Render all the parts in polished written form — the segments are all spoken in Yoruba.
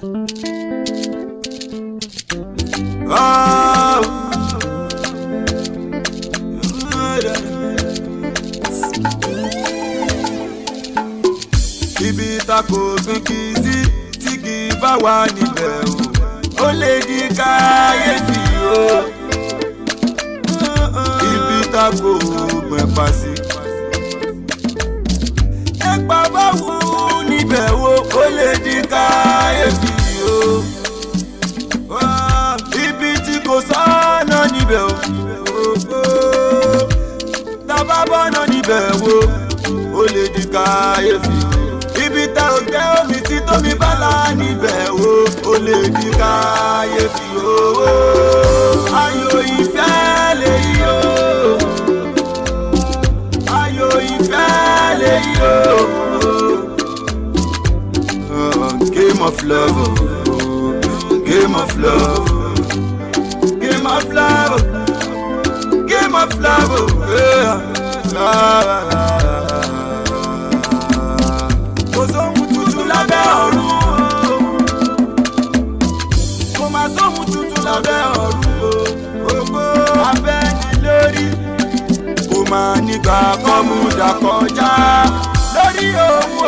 Ibi tako gbígbí tí kì í bá wà níbẹ̀ o, ó lè di káyéfì o. Ibi tako gbẹ̀pà sí. Ẹ̀pà bá wù níbẹ̀ o, ó lè di káyéfì o. Ibi tí kò sọ́nà níbẹ̀ o, tábà bọ́nà níbẹ̀ o, ó lè di káyéfì o. Ibi tá ò gbé omi tí tómi bá là níbẹ̀ o, ó lè di káyéfì o. Ayọ̀ ìfẹ́ lèyí o, ayọ̀ ìfẹ́ lèyí o. Game of love, game of love, game of love, game of love, kò sóhun tuntun lábẹ́ ọ̀run o, kò má sóhun tuntun lábẹ́ ọ̀run o, gbogbo abẹ́ni lórí kò má nígbà kan mú dàkọjá lórí ohun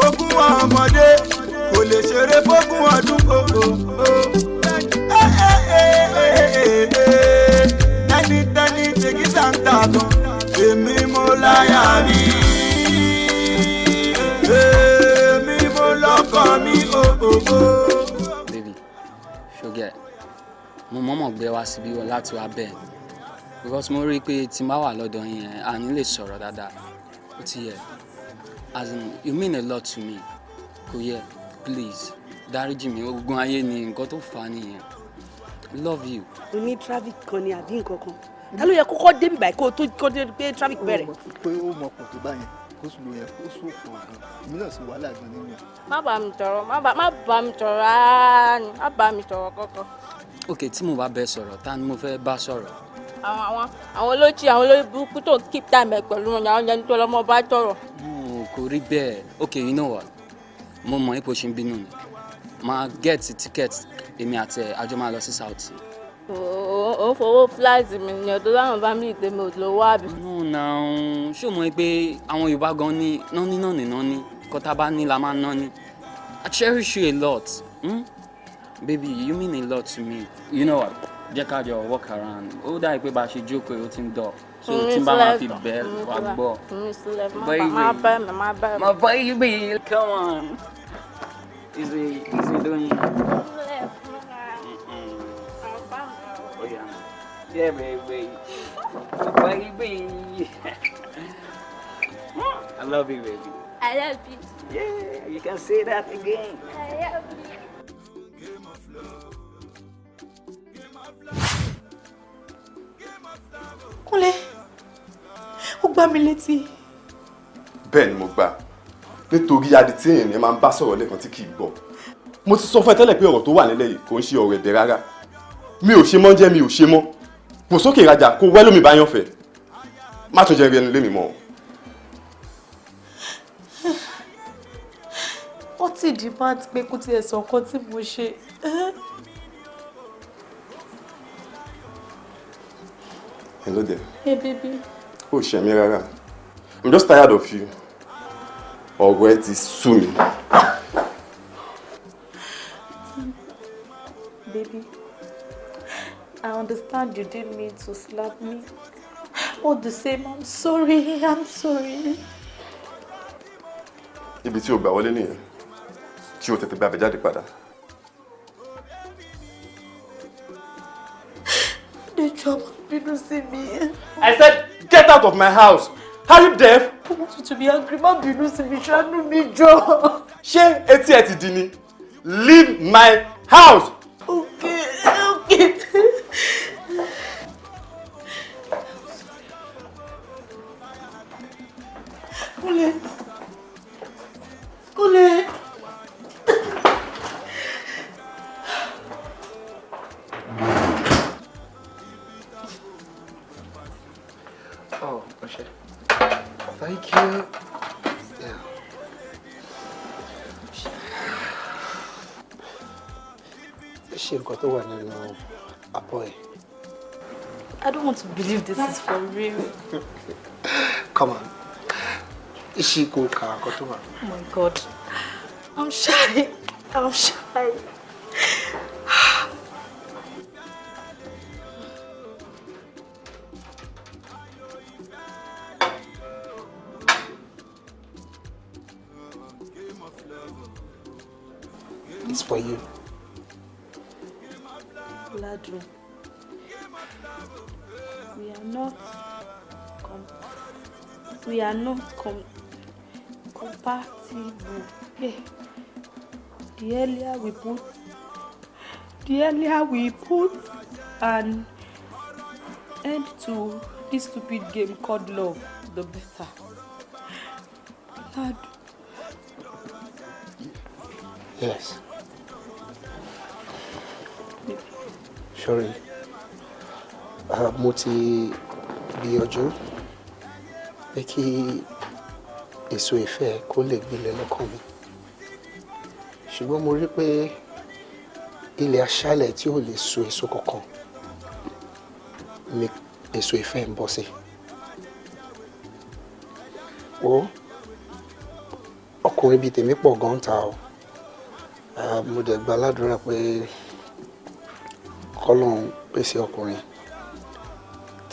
ogún ọmọdé kò lè ṣeré fógún ọdún gbogbo. Tẹ́ni tẹ́gí sáńtà gan, èmi mo láyà mi, èmi mo lọ́kọ mi òkòkò. Baby, ṣógẹ́, mo mọ̀mọ́ gbé wá síbí wọn láti wá bẹ́ẹ̀ because mo rí i pé tí n bá wà lọ́dọ̀ yín yẹn àní lè sọ̀rọ̀ dáadáa ó ti yẹ as in you mean a lot to me kò yẹ please dáríjì mi ogun ayé ni nǹkan tó fà á nìyẹn love you. o ní traffic kan ni àbí nǹkan kan ta ló yẹ kókó débi báyìí kó dé pé traffic bẹ̀rẹ̀. pé ó mọ pọ̀ tó bá yẹn kó sùn ló yẹ kó sùn pọ̀ gan èmi náà sì wàhálà gan nínú ẹ̀. má bá mi tọrọ má bá mi tọrọ rárá ni má bá mi tọrọ kọ́kọ́. ok tí mo bá bẹ sọ̀rọ̀ ta ni mo fẹ́ bá sọ̀rọ̀. àwọn olójì àwọn olórí burúkú tó keep time ẹ pẹ̀lú wọn àwọn ẹni tó lọ́mọ bá tọrọ. kò rí bẹ́ẹ̀ ok you know what mo mọ ipò ṣe ń bínú ni máa get ticket èmi àti ẹ̀ àjọ máa lọ sí South. ó fowó fúláìtì mi ní ọdún láwọn bá mi ìpè mi ò lówó àbí. no na ṣé o mọ̀ pé àwọn Yorùbá gan ní nání kọ́tà bá ní la máa nání I cherish you a lot baby you mean a lot to me you know what jẹ́ ká jọ walk around ó dà pé bá a ṣe jókòó ó ti ń dọ̀ so tí n bá máa fi bẹ́ẹ̀ wá gbọ́. my baby come on easy doing. Yeah, baby. Baby. I love you, baby. I love you. Yeah, you can say that again. I love you. Kúnlé, ó gbá mi létí. Bẹ́ẹ̀ ni mo gbà nítorí adití èèyàn ni máa ń bá sọ̀rọ̀ lẹ́ẹ̀kan tí kì í gbọ́. Mo ti sọ fún ẹ tẹ́lẹ̀ pé ọ̀rọ̀ tó wà nílẹ̀ yìí kò ń ṣe ọ̀rọ̀ ẹ̀dẹ̀ rárá. Mi ò ṣe mọ́ jẹ́ mi ò ṣe mọ́. Kò sókè ìrajà kó wẹ́ lómi bá yàn fẹ́. Má tún jẹ́ rí ẹnu lé mi mọ́. Ó ti di máa ti pé kó tiẹ̀ sọ nǹkan tí mo ṣe. Hello there. Hey baby. Ó ṣe mí rárá. I'm just tired of you. Ọ̀rọ̀ ẹ ti sú mi. Baby, I understand you didn't mean to slap me. All the same, I'm sorry. Ibi tí o gbà wọlé nìyẹn. Tí o tètè bá bẹ jáde padà. The job bínú sí mi. I said get out of my house. Are you deaf? I want you to be angry. Má bínú sí mi, ṣàánú mi jọ̀ọ́. Ṣé etí ẹ ti di ni? Leave my house. Okay. Kúnlé. Oh, okay. Thank you. Yeah. ṣe nǹkan tó wà nínú abọ́ ẹ̀. I don't want to believe this is for real. Come on. Ishi ko ka nǹkan tó wà. Oh my God. I'm shy. I'm shy. It's for you. Ladu, we are not compatible. Yeah. The earlier we put an end to this stupid game called love, the better. Ladu. Yes. Sorry. Mo ti gbìyànjú pé kí èso ìfẹ́ kó lè gbilẹ̀ lọ́kàn mi. Ṣùgbọ́n mo rí pé ilẹ̀ aṣálẹ̀ tí ò lè so èso kankan ni èso ìfẹ́ ń bọ́ sí. Wo ọkùnrin bíi tèmi pọ̀ gan ta o. Mo dẹ̀ gba aládùúrà pé k'Ọlọ́run pèsè ọkùnrin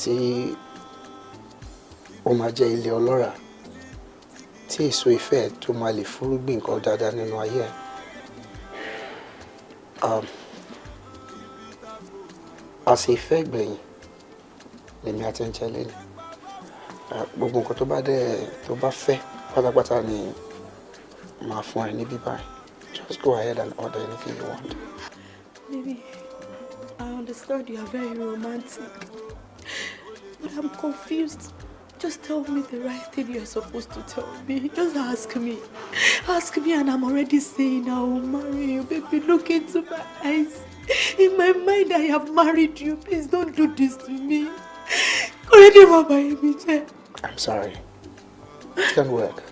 tí ó máa jẹ́ ilé ọlọ́ràá tí èso ìfẹ́ tó máa lè fúrúgbìn nǹkan dáadáa nínú ayé ẹ̀. Àsè ìfẹ́ gbẹ̀yìn lèmi àti ń jẹ lẹ́nu. Gbogbo nǹkan tó bá fẹ́ pátápátá ni màá fún ẹ ní bíbá ẹ. Just go ahead and order anything you want. Baby, I understand you are very romantic, but I'm confused. Just tell me the right thing you're supposed to tell me. Just ask me. Ask me and I'm already saying I will marry you. Baby, look into my eyes. In my mind, I have married you. Please don't do this to me. I'm sorry. It can't work.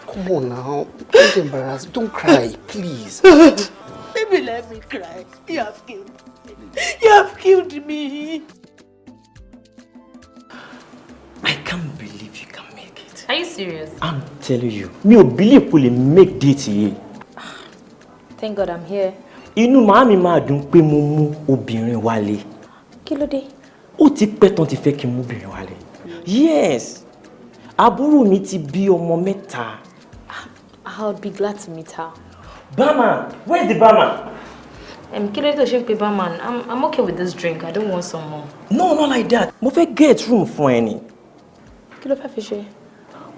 Come on now. Don't be embarrassed. Don't cry, please. Baby, let me cry. You have killed me. You have killed me. I can't believe you can make it. Are you serious? I'm telling you. Me believe you make date here. Thank God I'm here. Inú màámi máa dùn pé mo mú obìnrin wálé. Kí ló dé? Ó ti pẹ́ tán ti fẹ́ kí n mú obìnrin wálé. Yes. Àbúrò mi ti bí ọmọ mẹ́ta. I'll be glad to meet her. Barman, where's the barman? Kí ló dé tó ṣe ń pe barman? I'm okay with this drink. I don't want some more. No, not like that. Mo fẹ́ get room fún ẹ ni. Kí ló fẹ́ fi ṣe?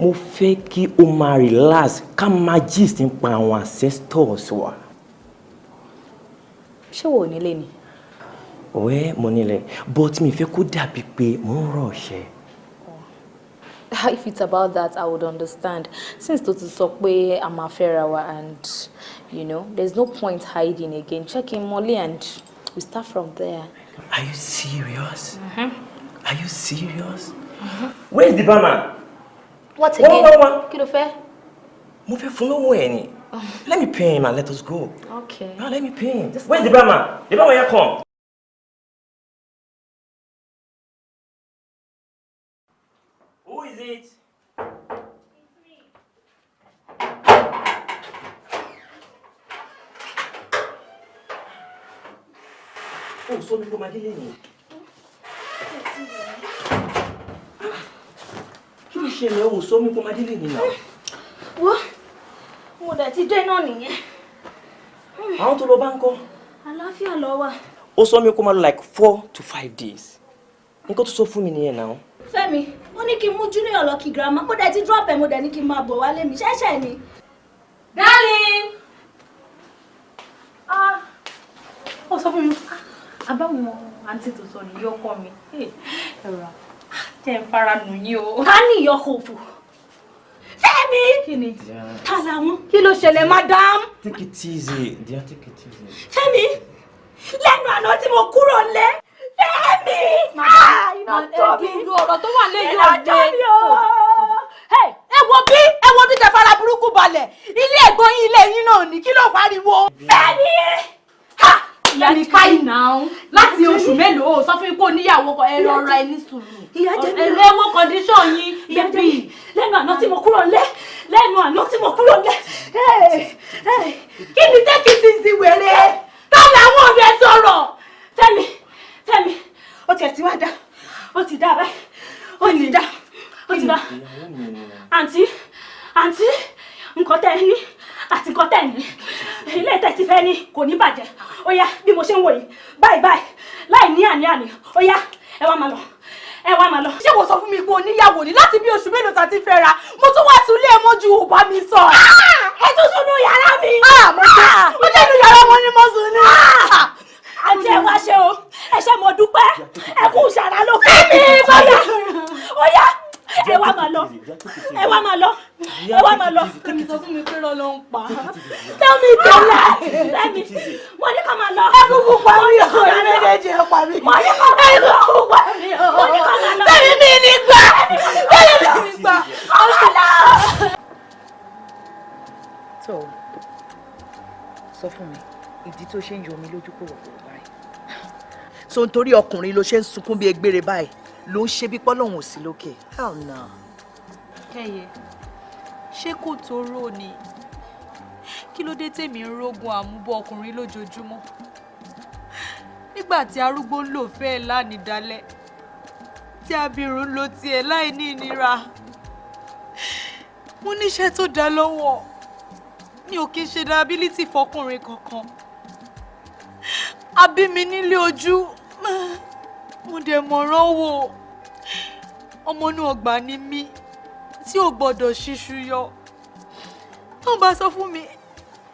Mo fẹ́ kí o máa relax ká máa gist nípa àwọn ancestors wa. Ṣé wo nílé ni? Ọ̀ẹ́ mo nílẹ̀, but mi fẹ́ kó dàbí pé mo ń rọ̀ṣẹ́. If it's about that, I would understand. Since tó ti sọ pé I'm a fẹ́ra and, you know, there's no point hiding again. Check in Molly and we start from there. Are you serious? Mm-hmm. Are you serious? Mm-hmm. Where's the barman? What again? Kí ló fẹ́? Mo fẹ́ fún lówó ẹ̀ ni. Let me pay him and let us go. Okay. No, let me pay him. Where's the barman? The barman here come. Who is it? It's me. Oh, so you my dealing. Kí ló ṣe lẹ o so mi ko ma dealing ni now. Wo? Mo dẹ̀ ti dé náà nìyẹn. Àwọn tó lọ bá ńkọ́. Àlàáfíà ló wà. Ó sọ mi kó máa lọ like 4 to 5 days. Nǹkan tó sọ fún mi nìyẹn now. Fẹ́mi, ó ní kí n mú junior lọ kí grandma. Mo dẹ̀ ti drop ẹ̀ mo dẹ̀ ní kí n máa bọ̀ wálé mi. Ṣẹ́ṣẹ́ ni. Darling. Ó sọ fún mi. Àbáwọn àǹtí tó sọ ní yọkọ mi. Ẹ̀rọ. Tẹ́ ń fara nù yín o. Ká ní ìyọkọ òfò. Fẹ́mi. Kí ni? Ta làwọn? Kí ló ṣẹlẹ̀, madam? Take it easy. Dear, take it easy. Fẹ́mi. Lẹ́nu àná tí mo kúrò lé. Fẹ́mi. Iná tó mi. Ọ̀rọ̀ tó wà lẹ́yìn ọ̀dẹ́. Hey, ẹ ẹ wo bí tẹ fara burúkú balẹ̀ ilé ẹ̀gbọ́n yín ilé yín náà ní kí ló pariwo. bẹ́ẹ̀ni ìyá ni káyì náà láti oṣù mélòó sọ fún mi pé oníyàwó ẹ lọ ra ẹni sùúrù. ìyá jẹ́ mi ẹ̀rọ ẹ̀wọ̀n kọ́ndíṣọ̀n yín. ìyá jẹ́ mi lẹ́nu àná tí mo kúrò lé kí ni tẹ́kìtì sí wèrè tá làwọn ọ̀rẹ́ sọ̀rọ̀. Fẹ́mi ó tiẹ̀ ti wá dá ó ti dá báyìí ó ti dá. àǹtí nǹkan tẹ́ ẹ ní àti nǹkan tẹ́ ẹ ní ilé tẹ́ ti fẹ́ ní kò ní bàjẹ́ ó yá bí mo ṣe ń wò yìí báyìí láì ní àní ó yá ẹ wá máa lọ. ṣé wò sọ fún mi pé oníyàwó ni láti bí oṣù mélòó tá ti fẹ́ ra mo tún wá tún lé mọ́jú ò bá mi sọ. ẹ tún sùn ní yàrá mi. mo jẹ́ inú yàrá wọn ni mo sùn ní. àǹtí ẹ wá ṣe o ẹ ṣe mo dúpẹ́ ẹ kú ìṣàrà ló fẹ́ mi bọ́yá ó yá ẹ wá máa lọ. Tẹ́mi sọ fún mi pé rọ́ ló ń pa. Tẹ́mi tẹ́lẹ̀. Mo ní ká máa lọ. Ẹ kúkú pa mí o. Ẹ méjèèjì ẹ pa mí. Mo ní ká máa lọ. Mo ní ká máa lọ. Tẹ́mi mi ní gbà. So, sọ fún mi, ìdí tó ṣe ń yọ mi lójú kò wọ̀ báyìí. So nítorí ọkùnrin ló ṣe ń sunkún bí egbére báyìí ló ń ṣe bí pọ́lọ́hún ò sí lókè. Hell no. Kẹ́yẹ, ṣé kò tó rò ni? Kí ló dé tèmi ń rógun àmúbọ̀ ọkùnrin lójoojúmọ́? Nígbà tí arúgbó ń lò fẹ́ lánìdálẹ̀, tí abirùn ń lo tiẹ̀ láì ní ìnira. Mo níṣẹ́ tó dá lọ́wọ́. Mi ò kí ń ṣe dábílítì fọkùnrin kankan. A bí mi nílé ojú. Mo dẹ̀ mọ̀ràn wò. Ọmọ inú ọgbà ni mí tí ò gbọ́dọ̀ ṣíṣú yọ. Tó bá sọ fún mi,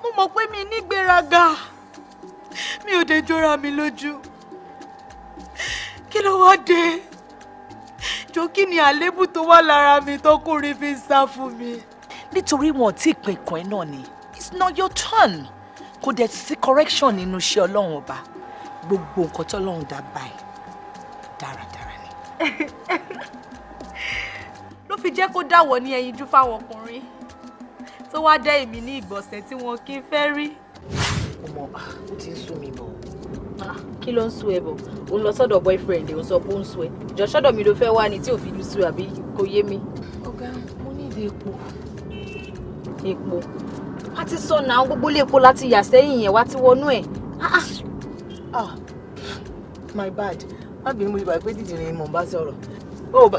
mo mọ̀ pé mi nígbéraga. Mi ò dé jọra mi lójú. Kí ló wá dé? Jọ kí ni àlébù tó wà lára mi tọkùnrin fi ń sá fún mi? Nítorí wọn ò tí ì pín kan ẹ náà ni. It's not your turn. Kò dẹ̀ sí correction nínú iṣẹ́ Ọlọ́run ọba. Gbogbo nǹkan tí Ọlọ́run dá báyìí dáradára ni. Ló fi jẹ́ kó dáwọ́ ní ẹyinjú fáwọn ọkùnrin tó wá dá èmi ní ìgbọ̀nsẹ̀ tí wọn kì í fẹ́ rí. Ọmọ ó ti ń sún mi bọ̀. Kí ló ń sú ẹ bọ̀? Ó ń lọ sọ́dọ̀ boyfriend ẹ̀ ń sọ pé ó ń sú ẹ. Jọ sọ́dọ̀ mi ló fẹ́ wá ni tí ò fi lù sú àbí kò yé mi. Ọ̀gá, mo ní ìdí epo. Epo? Wá ti sọ náà gbogbo ilé epo láti yà sẹ́yìn yẹn wá ti wọnú ẹ̀. My bad. Má bínú mo ìgbà pé dídìrín mò ń bá sọ̀rọ̀.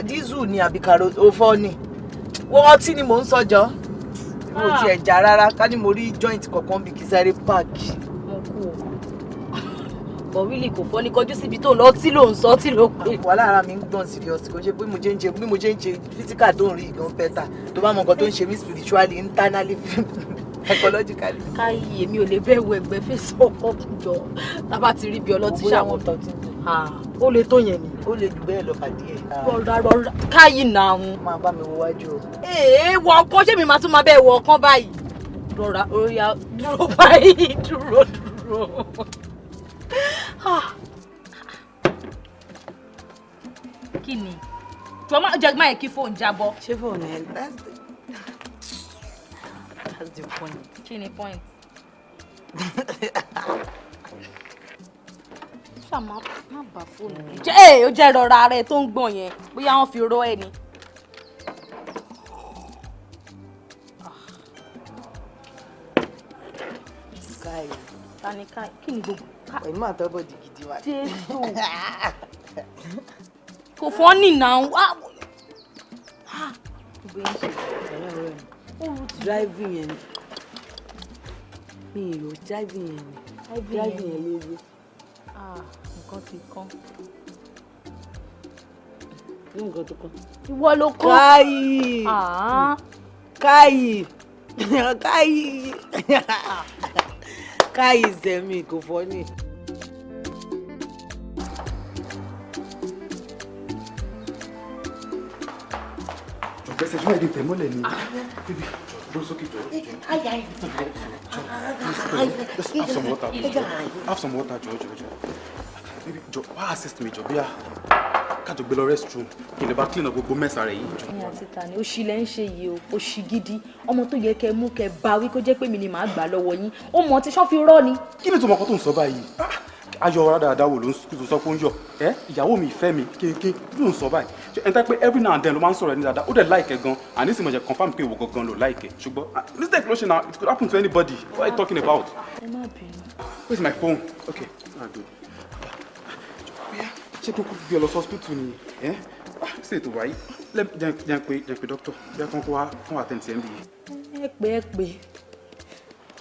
Dísù ni àbí kàrò òfò ni. Wọ́n ọtí ni mò ń sọ́jọ́. Mo ti ẹ̀já rárá ká ní mo rí joint kankan bí kì í sáré páàkì. Mo kú o. But really kò fọ́ ní kọjú síbi tó lọ tí ló ń sọ tí ló pè. Wà lára mi ń gbọ̀n serious kò ṣe bí mo ṣe ń ṣe physical tó ń rí gan better. Tó bá mọ nǹkan tó ń ṣe mí spiritually, internally, psychologically. Káyì èmi ò lè bẹ́ẹ̀ wo ẹgbẹ́ fèsì ọkọ̀ jọ. Tá bá ti rí bí ọlọ́tí ṣàwọn tán. Ó lè tó yẹn ni. Ó lè jù bẹ́ẹ̀ lọ pàdé ẹ̀. Rọra Káyì náà. Máa bá mi wo wájú o. Wọ ọkọ ṣé mi máa tún máa bẹ́ẹ̀ wọ ọkàn báyìí. Rọra oya dúró báyìí dúró. Kí ni? Jọ máa jẹ́ máa kí fóònù jábọ́. Ṣé fóònù ẹ̀ that's the point. Kí ni point? Ṣá má bà fóònù mi jẹ́. Ó jẹ́ rọra ara ẹ tó ń gbọ̀n yẹn bóyá wọ́n fi rọ ẹ ni. Káyì. Tani Káyì? Kí ni gbogbo? Pẹ̀lú máa tọ́ bọ̀dì gidi wa. Jésù. Kò fọ́ nìna wá. Driving yẹn ni. Mi ò driving yẹn ni. Driving yẹn léwu. Nǹkan ti kán. Ní nǹkan tó kán. Ìwọ ló kán. Káyì. Káyì. Káyì. Káyì sẹ́mi kò fọ́ ni. Gbèsè tí wọ́n di tẹ̀mọ́lẹ̀ ni. Bíbí, jọ sókè jọ. Have some water. Have some water, jọ. Bíbí, jọ, wá assist me, jọ, bíyà. kájọ gbé lọ restroom kí lè bá clean up gbogbo mẹ́sà rẹ̀ yìí. ẹ̀yin àti ta ni òṣì lẹ́ ń ṣe yìí o òṣì gidi ọmọ tó yẹ kẹ́ mú kẹ́ bá wí kó jẹ́ pé mi ni màá gbà lọ́wọ́ yín ó mọ̀ tí sọ́ọ́ fi rọ́ ni. kí ni tó mọ ọkọ tó ń sọ báyìí ayọ̀ ọ̀rá dáadáa wò ló ń sọ pé ó ń yọ ìyàwó mi ìfẹ́ mi kéèké ló ń sọ báyìí ẹ̀ ń tẹ́ pé every now and then ló máa ń sọ̀rọ̀ ẹni dáadáa ó dẹ̀ láìkẹ́ gan and nísìnyí mo jẹ́ confirm pé ìwọ gangan ló láìkẹ́ ṣùgbọ́n mistake ló ṣe na it could happen to anybody what are you talking about. ẹ má bínú. where's my phone okay ṣé kó kó gbé ọ lọ sí hospital ni ṣe ètò wáyé jẹ́ pé doctor bí a kàn kó wá fún àtẹ̀ǹtì ẹ̀ ń bì í. ẹ pé.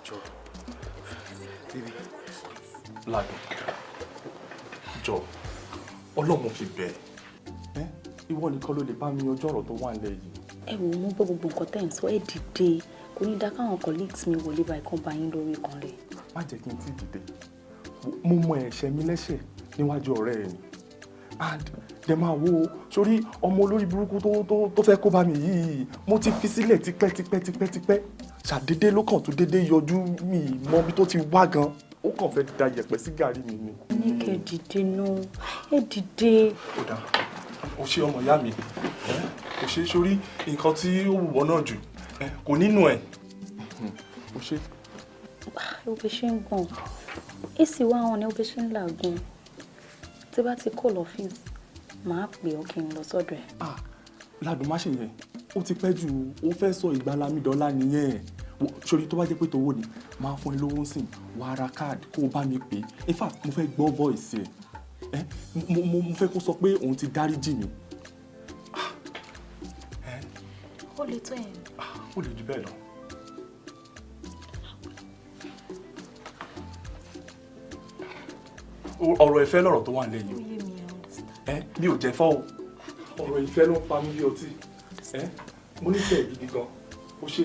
jọ baby Ládùn jọ ọlọ́run fi bẹ́ẹ̀ ìwọ nìkan ló lè bá mi yanjú ọ̀rọ̀ tó wà nílẹ̀ yìí. ẹ wò ó mú gbọ́ gbogbo nǹkan tẹ́ ẹ̀ ń sọ ẹ dìde kò ní dá káwọn colleagues mi wọlé báyìí kán bá yín lórí kan rẹ̀. má jẹ́ kí n tí dìde mo mọ ẹ̀ṣẹ̀ mi lẹ́ṣẹ̀ níwájú ọ̀rẹ́ ẹ̀ ni and dẹ̀ máa wo sórí ọmọ olórí burúkú tó fẹ́ kó bá mi yìí mo ti fi sílẹ̀ tipẹ́ ṣàdédé ló kàn tó dédé yọjú mi mọ bí tó ti wá gan ó kàn fẹ́ da yẹ̀pẹ̀ sí gàrí mi ni. ní kẹ́ dìde náà ẹ dìde. ó dà ó ṣe ọmọ ìyá mi kò ṣe sórí nǹkan tí ó wù wọ́n náà jù kò nínú ẹ̀ ó ṣe. ó fi ṣe ń gbọ̀n èsì wá wọn ni ó fi ṣe ń làágùn tí bá ti kó lọ́fíìsì màá pè ọ́ kí n lọ sọ́dọ̀ ẹ̀. Ládùn má ṣe yẹn ó ti pẹ́ jù ó fẹ́ sọ ìgbàlámídọ́lá nìyẹn sórí tó bá jẹ́ pé tówó ni máa fún ẹ lówó ń sìn wàá ra káàdì kó o bá mi pè é in fact mo fẹ́ gbọ́ voice ẹ̀ mo fẹ́ kó sọ pé òun ti dáríjì mi. ó lè tó yẹn. ó lè jù bẹ́ẹ̀ lọ. ọ̀rọ̀ ìfẹ́ lọ̀rọ̀ tó wà lẹ́yìn mi ò jẹ́ fọ́ o ọ̀rọ̀ ìfẹ́ ló ń pa mí bí ọtí mo nífẹ̀ẹ́ gidi gan ó ṣe.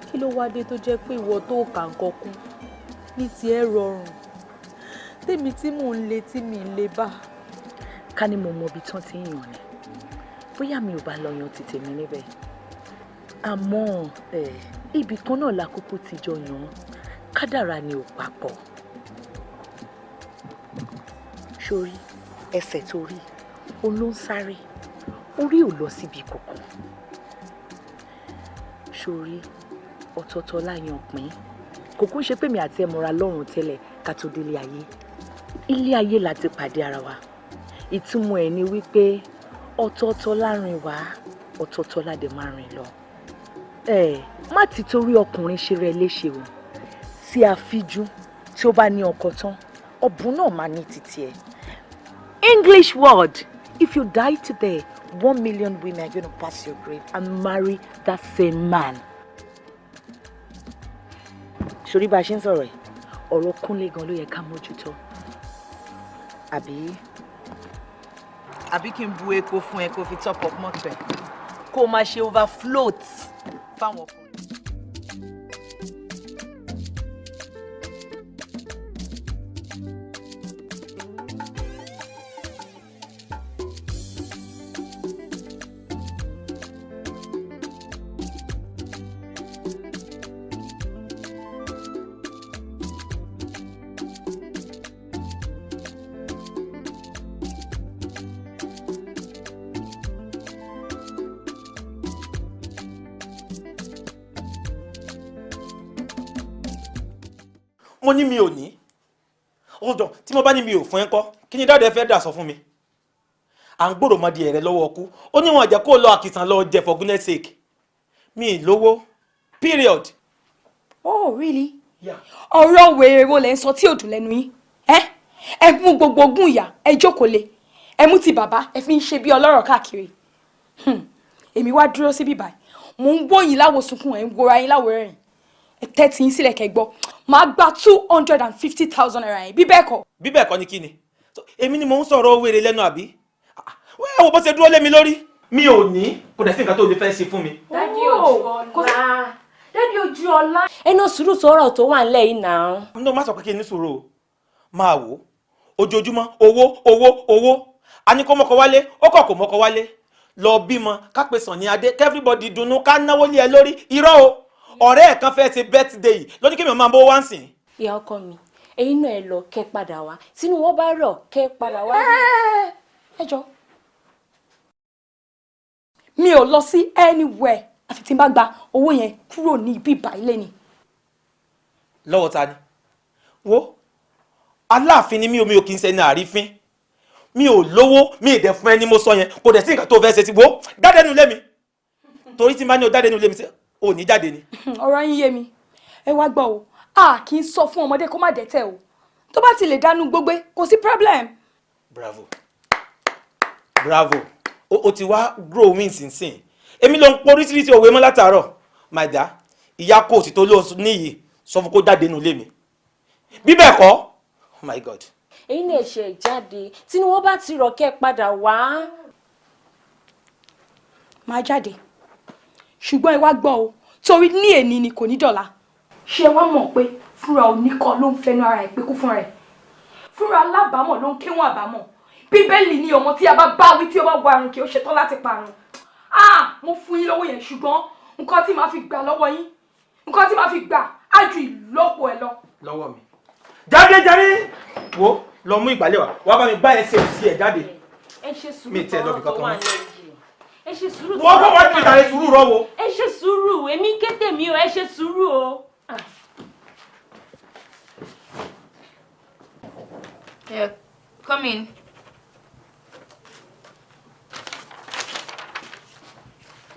kí ló wá dé tó jẹ́ pé ìwọ tó kà nǹkan kún ní tiẹ̀ rọrùn tèmi tí mò ń le tí mi ń le bá. ká ní mo mọ ibi tán ti ń yàn ni bóyá mi ò bá lọ yan tètè mi níbẹ̀ àmọ́ ibì kan náà la kúkú ti jọ yàn kádàrá ni ò papọ̀ sórí ẹsẹ̀ tó rí ó ló ń sáré orí ò lọ síbi kankan sórí ọ̀tọ̀ọ̀tọ̀ láyàn pín kò kún ṣe pé mi àti ẹ mọ̀ra lọ́rùn tẹ́lẹ̀ ká tó délé ayé ilé ayé la ti pàdé ara wa ìtumọ̀ ẹ̀ ni wípé ọ̀tọ̀ọ̀tọ̀ láàrin wa ọ̀tọ̀ọ̀tọ̀ ládẹ máa rìn lọ má ti torí ọkùnrin ṣe rẹ léṣe o tí a fíjú tí ó bá ní ọkọ tán ọ̀bùn náà máa ní títí ẹ̀ English word if you die today 1 million women are going to pass your grave and marry that same man. sori bá a ṣe ń sọ̀rọ̀ ẹ̀ ọ̀rọ̀ Kúnlé gan ló yẹ ká mójútó àbí kí n bu epo fún ẹ kó fi top up mọ́tò ẹ kó o máa ṣe overfloat fáwọn ọkùnrin. mo ní mi ò ní ọdọ tí mo bá ní mi ò fún ẹ kọ́ kí ni dáadé fẹ́ dà sọ fún mi à ń gbòòrò mọ́dí ẹ̀rẹ́ lọ́wọ́ ọkú ó ní wọn jẹ́ kó lọ àkìtàn lọ jẹ for goodness sake mi ì lówó period. Oh really? ọ̀rọ̀ wèrè wo lẹ ń sọ tí ò dùn lẹ́nu yín ẹ mú gbogbo ogún ìyá ẹ jókòó lé ẹ mú ti bàbá ẹ fi ń ṣe bí ọlọ́rọ̀ káàkiri èmi wá dúró síbí báyìí mò ń gbóyin láwo sunkún ẹ̀ ń gbóra yín láwo rẹ̀ ẹ tẹ́tí yín sílẹ̀ kẹ́ gbọ́ máa gba 250,000 naira yín bí bẹ́ẹ̀ kọ́. bí bẹ́ẹ̀ kọ́ ni kí ni èmi ni mò ń sọ̀rọ̀ wèrè lẹ́nu àbí wẹ́ẹ̀ wo bó ṣe dúró lé mi lórí mi ò ní kò dẹ̀ sí nǹkan tó lè fẹ́ ṣe fún mi. dádì ojú ọlá. ẹnu sùúrù sọ̀rọ̀ tó wà nílẹ̀ yìí náà. no má sọ pé kí n ní sùúrù o máa wò ojoojúmọ́ owó a ní kó mọ́kọ wálé ó kọ̀ kó mọ́kọ wálé lọ bímọ ká pe Sànní Adé everybody dunnú ká náwó lé ẹ lórí irọ́ o ọ̀rẹ́ ẹ̀ kan fẹ́ ṣe birthday lóní kí mi máa bó wá ń sìn. ìyá ọkọ mi ẹ̀yin náà ẹ lọ kẹ́ padà wá tínú wọn bá rọ̀ kẹ́ padà wá. ẹ jọ mi ò lọ sí anywhere àfi tí n bá gba owó yẹn kúrò ní ibi ìbá ilé ni. lọ́wọ́ ta ni wo aláàfin ni mi ò kì í ṣe ní àrífín mi ò lówó mi ì dẹ̀ fún ẹni mo sọ yẹn kò dẹ̀ sí nǹkan tó fẹ́ ṣe sí wo jáde nínú ilé mi torí tí n bá ní o jáde nínú ilé mi ò ní jáde ni. ọ̀rọ̀ yín yé mi ẹ wá gbọ́ o a kì í sọ fún ọmọdé kó má dẹ́tẹ̀ o tó bá ti lè dánú gbógbé kò sí problem. bravo bravo o ti wá grow wings nsìn èmi ló ń pọ oríṣiríṣi òwe mọ́ látàárọ̀ my dear ìyá kóòtù tó lóò níyì sọ fún kó jáde nínú ilé mi bí bẹ́ẹ̀ kọ́ oh my god. ẹ̀yin náà ṣe jáde tínú wọn bá ti rọ̀ kẹ́ padà wá. máa jáde ṣùgbọ́n ẹ wá gbọ́ o torí ní èní ni kò ní dọ̀la ṣé wá mọ̀ pé fúnra oníkọ́ ló ń fẹnu ara ẹ̀ pé kú fúnra ẹ̀ fúnra alábàámọ̀ ló ń kéwọ́n àbámọ̀ bíbélì ni ọmọ tí a bá bá wí tí ó bá wọ àrùn kí ó ṣetán láti parun mo fún yín lọ́wọ́ yẹn ṣùgbọ́n nǹkan tí màá fi gbà lọ́wọ́ yín nǹkan tí màá fi gbà á ju ìlọ́po ẹ̀ lọ. lọ́wọ́ mi jáde jáde wo lọ mú ìgbálẹ̀ wá bá mi bá ẹsẹ̀ òsì ẹ̀ jáde ẹ ṣe sùúrù mi tẹ lọ́bì kankan ẹ ṣe sùúrù wọ́n kọ́ wọ́n ti tàlẹ́ sùúrù rọ wo. ẹ ṣe sùúrù èmi kété mi o ẹ ṣe sùúrù o. Yeah, come in.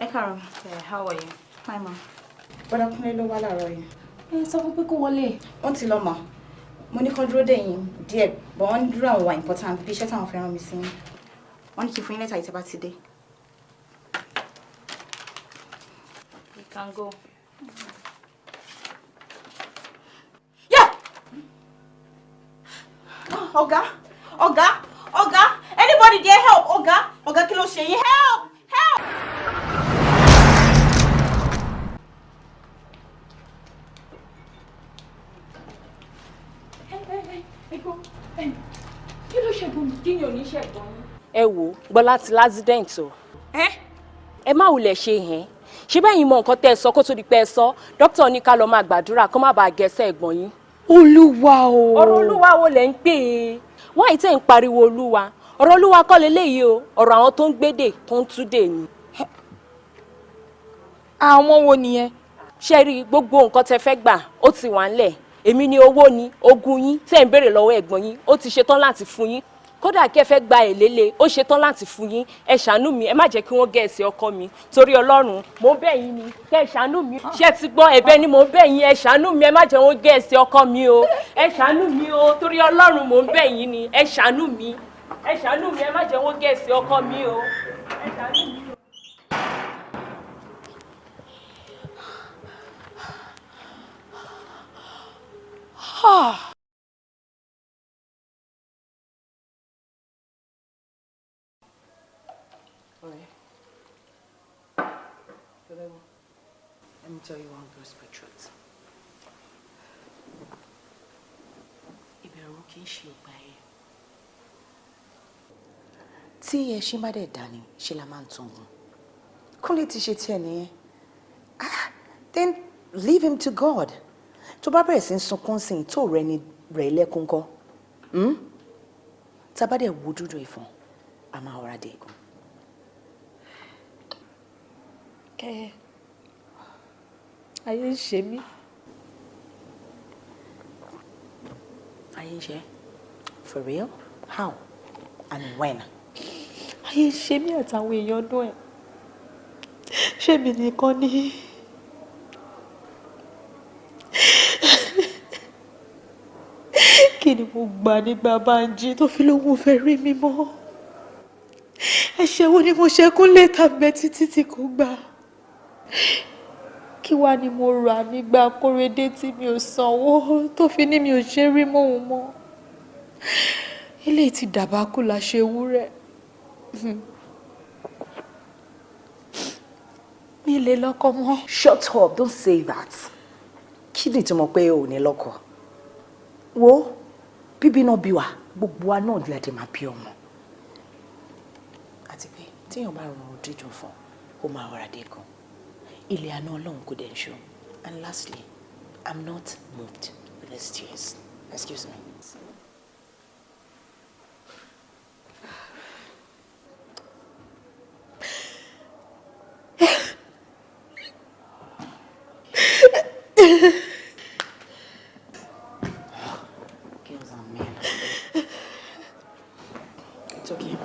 Ekaram. Yeah, how are you? Hi, ma. Bọ́dá Kúnlé ló wá láàárọ̀ yìí. Ẹ sọ fún pé kó wọlé. Wọ́n ti lọ mà. Mo ní kán dúró dè yín díẹ̀, but wọ́n dúró àwọn wà important bí iṣẹ́ táwọn fẹ́ràn mi sí. Wọ́n ní kí n fún yín lẹ́tà ìtẹ́ bá ti dé. You can go. Ọ̀gá, anybody there help? Ọ̀gá kí ló ṣe yín? Help! Kí ló ṣẹ́gun mi? Kí ni ò ní ṣẹ̀gbọ́n yín? ẹ wò Gbọ́lá ti l'accident o. ẹ má wulẹ̀ ṣe hẹ́n ṣé bẹ́ẹ̀ yín mọ nǹkan tẹ́ ẹ sọ kó tó di pé ẹ sọ dókítà ní ká lọ máa gbàdúrà kó má bàa gẹ̀ẹ́sẹ̀ ẹ̀gbọ́n yín. Olúwa o. ọ̀rọ̀ olúwa wo lẹ̀ ń pè é wọ́n àìtẹ́ ń pariwo olúwa ọ̀rọ̀ olúwa kọ́ leléyìí o ọ̀rọ̀ àwọn tó ń gbédè tó ń túdè ni. àwọn wo nìyẹn. ṣe rí gbogbo nǹkan tẹ́ fẹ́ gbà ó ti wà ńlẹ̀ èmi ni owó ni ogún yín tẹ́ ń béèrè lọ́wọ́ ẹ̀gbọ́n yín ó ti ṣetán láti fún yín kódà kẹ́ fẹ́ gba èlélẹ̀ ó ṣetán láti fún yín ẹ ṣàánú mi ẹ má jẹ́ kí wọ́n gẹ̀ẹ́sì ọkọ mi torí ọlọ́run mo bẹ̀ yín ni kẹ́ ẹ ṣàánú mi ṣé ti gbọ́ ẹ̀bẹ̀ ni mo bẹ̀ yín ẹ ṣàánú mi ẹ má jẹ́ wọ́n gẹ̀ẹ́sì ọkọ mi o ẹ ṣàánú mi o torí ọlọ́run mo bẹ̀ yín ni ẹ ṣàánú mi ẹ má jẹ́ wọ́n gẹ̀ẹ́sì ọkọ mi o ẹ ṣàánú mi o. Let me tell you one gospel truth. Ìbẹ̀rù kì í ṣe ìgbà ẹ̀. Tí ẹṣin bá dẹ̀ dání, ṣe la máa ń tungun. Kúnlé ti ṣe tiẹ̀ nìyẹn. Then leave him to God. Tó bá bẹ̀rẹ̀ sí ń sunkún sí i tó rẹ̀ ni rẹ̀ lẹ́kún kọ́. Tá bá dẹ̀ wo dúdú ìfọ̀n, a máa ọ̀rá dé egun. Ayé ń ṣe mí. Ayé ń ṣe? For real? How? And when? Ayé ń ṣe mí àtàwọn èèyàn ọdún ẹ̀. Ṣé mi nìkan ni? Kí ni mo gbà nígbà Bánjí tó fi lóhùn fẹ́ rí mi mọ́? Ẹ̀ṣẹ̀ wo ni mo ṣe Kúnlé tàbí títí tí kò gbà? Kí wá ni mo rà nígbà Kóredé tí mi ò sanwó tó fi ní mi ò ṣe rí mọ́ òun mọ́? Ilé ti dàbákú la ṣe wúrẹ́. Mi lè lọ́kọ mọ́. Shut up, don't say that. Kí ni ìtumọ̀ pé o ò ní lọ́kọ? Wo, bíbí náà bí wa, gbogbo wa náà lè dé máa bí ọmọ. Àti pé Tíyàn bá rọrùn dídùn fún, ó máa wàrà dé gan. Ilé àná Ọlọ́run kò dẹ̀ ń ṣó. And lastly, I'm not moved with these tears. Excuse me. Girls are men. It's okay.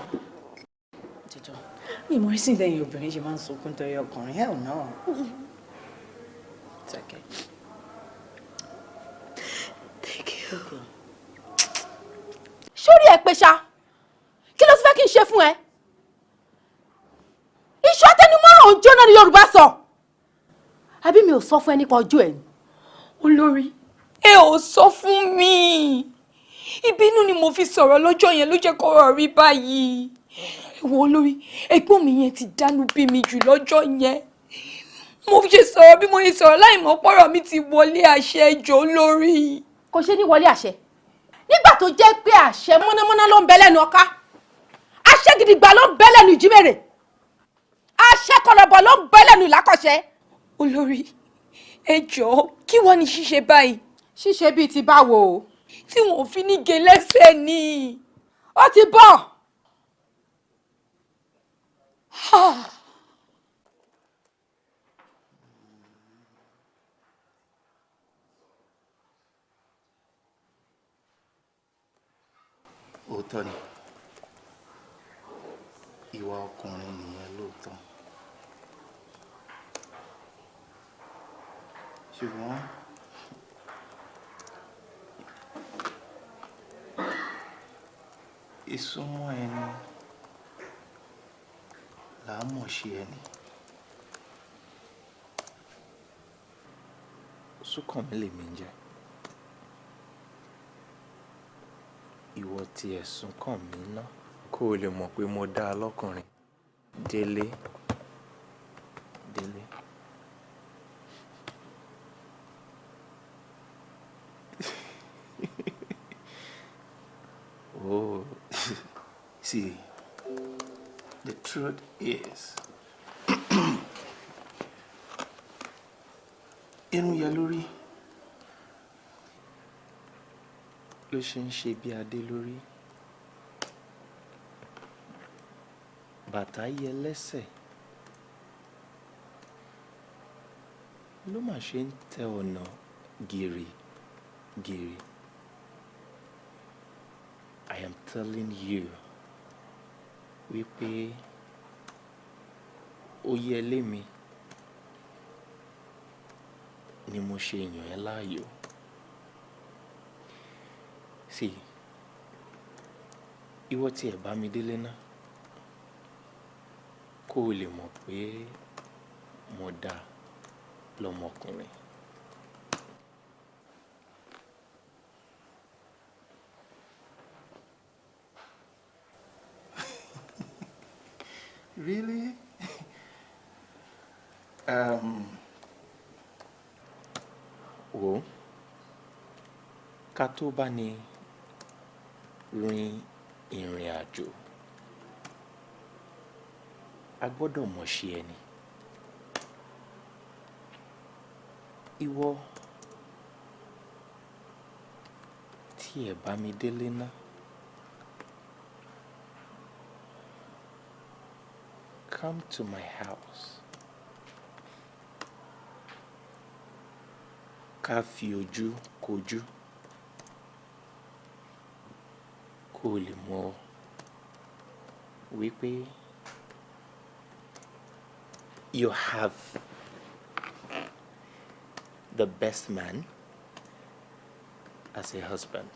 Tito, mi mọ̀ sí ìdẹ́yìn obìnrin ṣe máa ń sunkún torí ọkùnrin. Hell no. It's okay. Thank you. Okay. Sórí ẹ pé ṣá kí ló ti fẹ́ kí n ṣe fún ẹ? Iṣu atẹnumọ́ràn ń jóná ní Yorùbá sọ. Àbí mi ò sọ fún ẹ nípa ọjọ́ ẹ̀ ni? Olórí, ẹ ò sọ fún mi. Ìbínú ni mo fi sọ̀rọ̀ lọ́jọ́ yẹn ló jẹ́ kọ́rọ̀ rí báyìí. Ẹ̀wọ̀n olórí, ẹ̀gbọ́n mi yẹn ti dánú bí mi jù lọ́jọ́ yẹn. Mo fi ṣe sọ̀rọ̀ bí mo ṣe sọ̀rọ̀ láì mọ̀ pọ́rọ̀ mi ti wọlé àṣẹ ẹjọ́ lórí. Kò ṣe ní wọlé àṣẹ. Nígbà tó jẹ́ pé àṣẹ mọ́nàmọ́ná ló ń bẹ lẹ́nu ọká. Àṣẹ gidigba ló ń bẹ lẹ́nu ìjímèrè. Àṣẹ kọ̀lọ̀bọ̀ ló ń bẹ lẹ́nu ìlákọ̀ṣẹ́. Olórí, ẹ jọ̀ọ́ kí wọ́n ní ṣíṣe báyìí? Ṣíṣe bíi ti báwo? Tí wọn ò fi ní gé lẹ́sẹ̀ ni. Ó ti bọ̀. Òótọ́ ni ìwà ọkùnrin nìyẹn lóòótọ́, ṣùgbọ́n ìsúnmọ́ ẹni là á mọ̀ ṣe ẹni. Súnkànmí lèmi ń jẹ́, ìwọ tí ẹ̀sùn kàn mí ná kó o lè mọ̀ pé mo dá a lọ́kùnrin. Délé, Délé. Oh, see, the truth is, irun yẹ lórí ló ṣe ń ṣe bí adé lórí, bàtà yẹ lẹ́sẹ̀ ló mà ṣe ń tẹ ọ̀nà gìrì gìrì. I am telling you wípé ó yẹ lémi ni mo ṣe yàn ẹ́ láàyò. Sí, ìwọ tí ẹ bá mi délé ná kó o lè mọ̀ pé mo dá lọ́mọkùnrin. Really? Wo ká tó bá ní rin ìrìn àjò a gbọ́dọ̀ mọ̀ ṣe ẹni. Ìwọ tí ẹ bá mi délé ná come to my house. Ká fi ojú kojú kó o lè mọ̀ wípé you have the best man as a husband.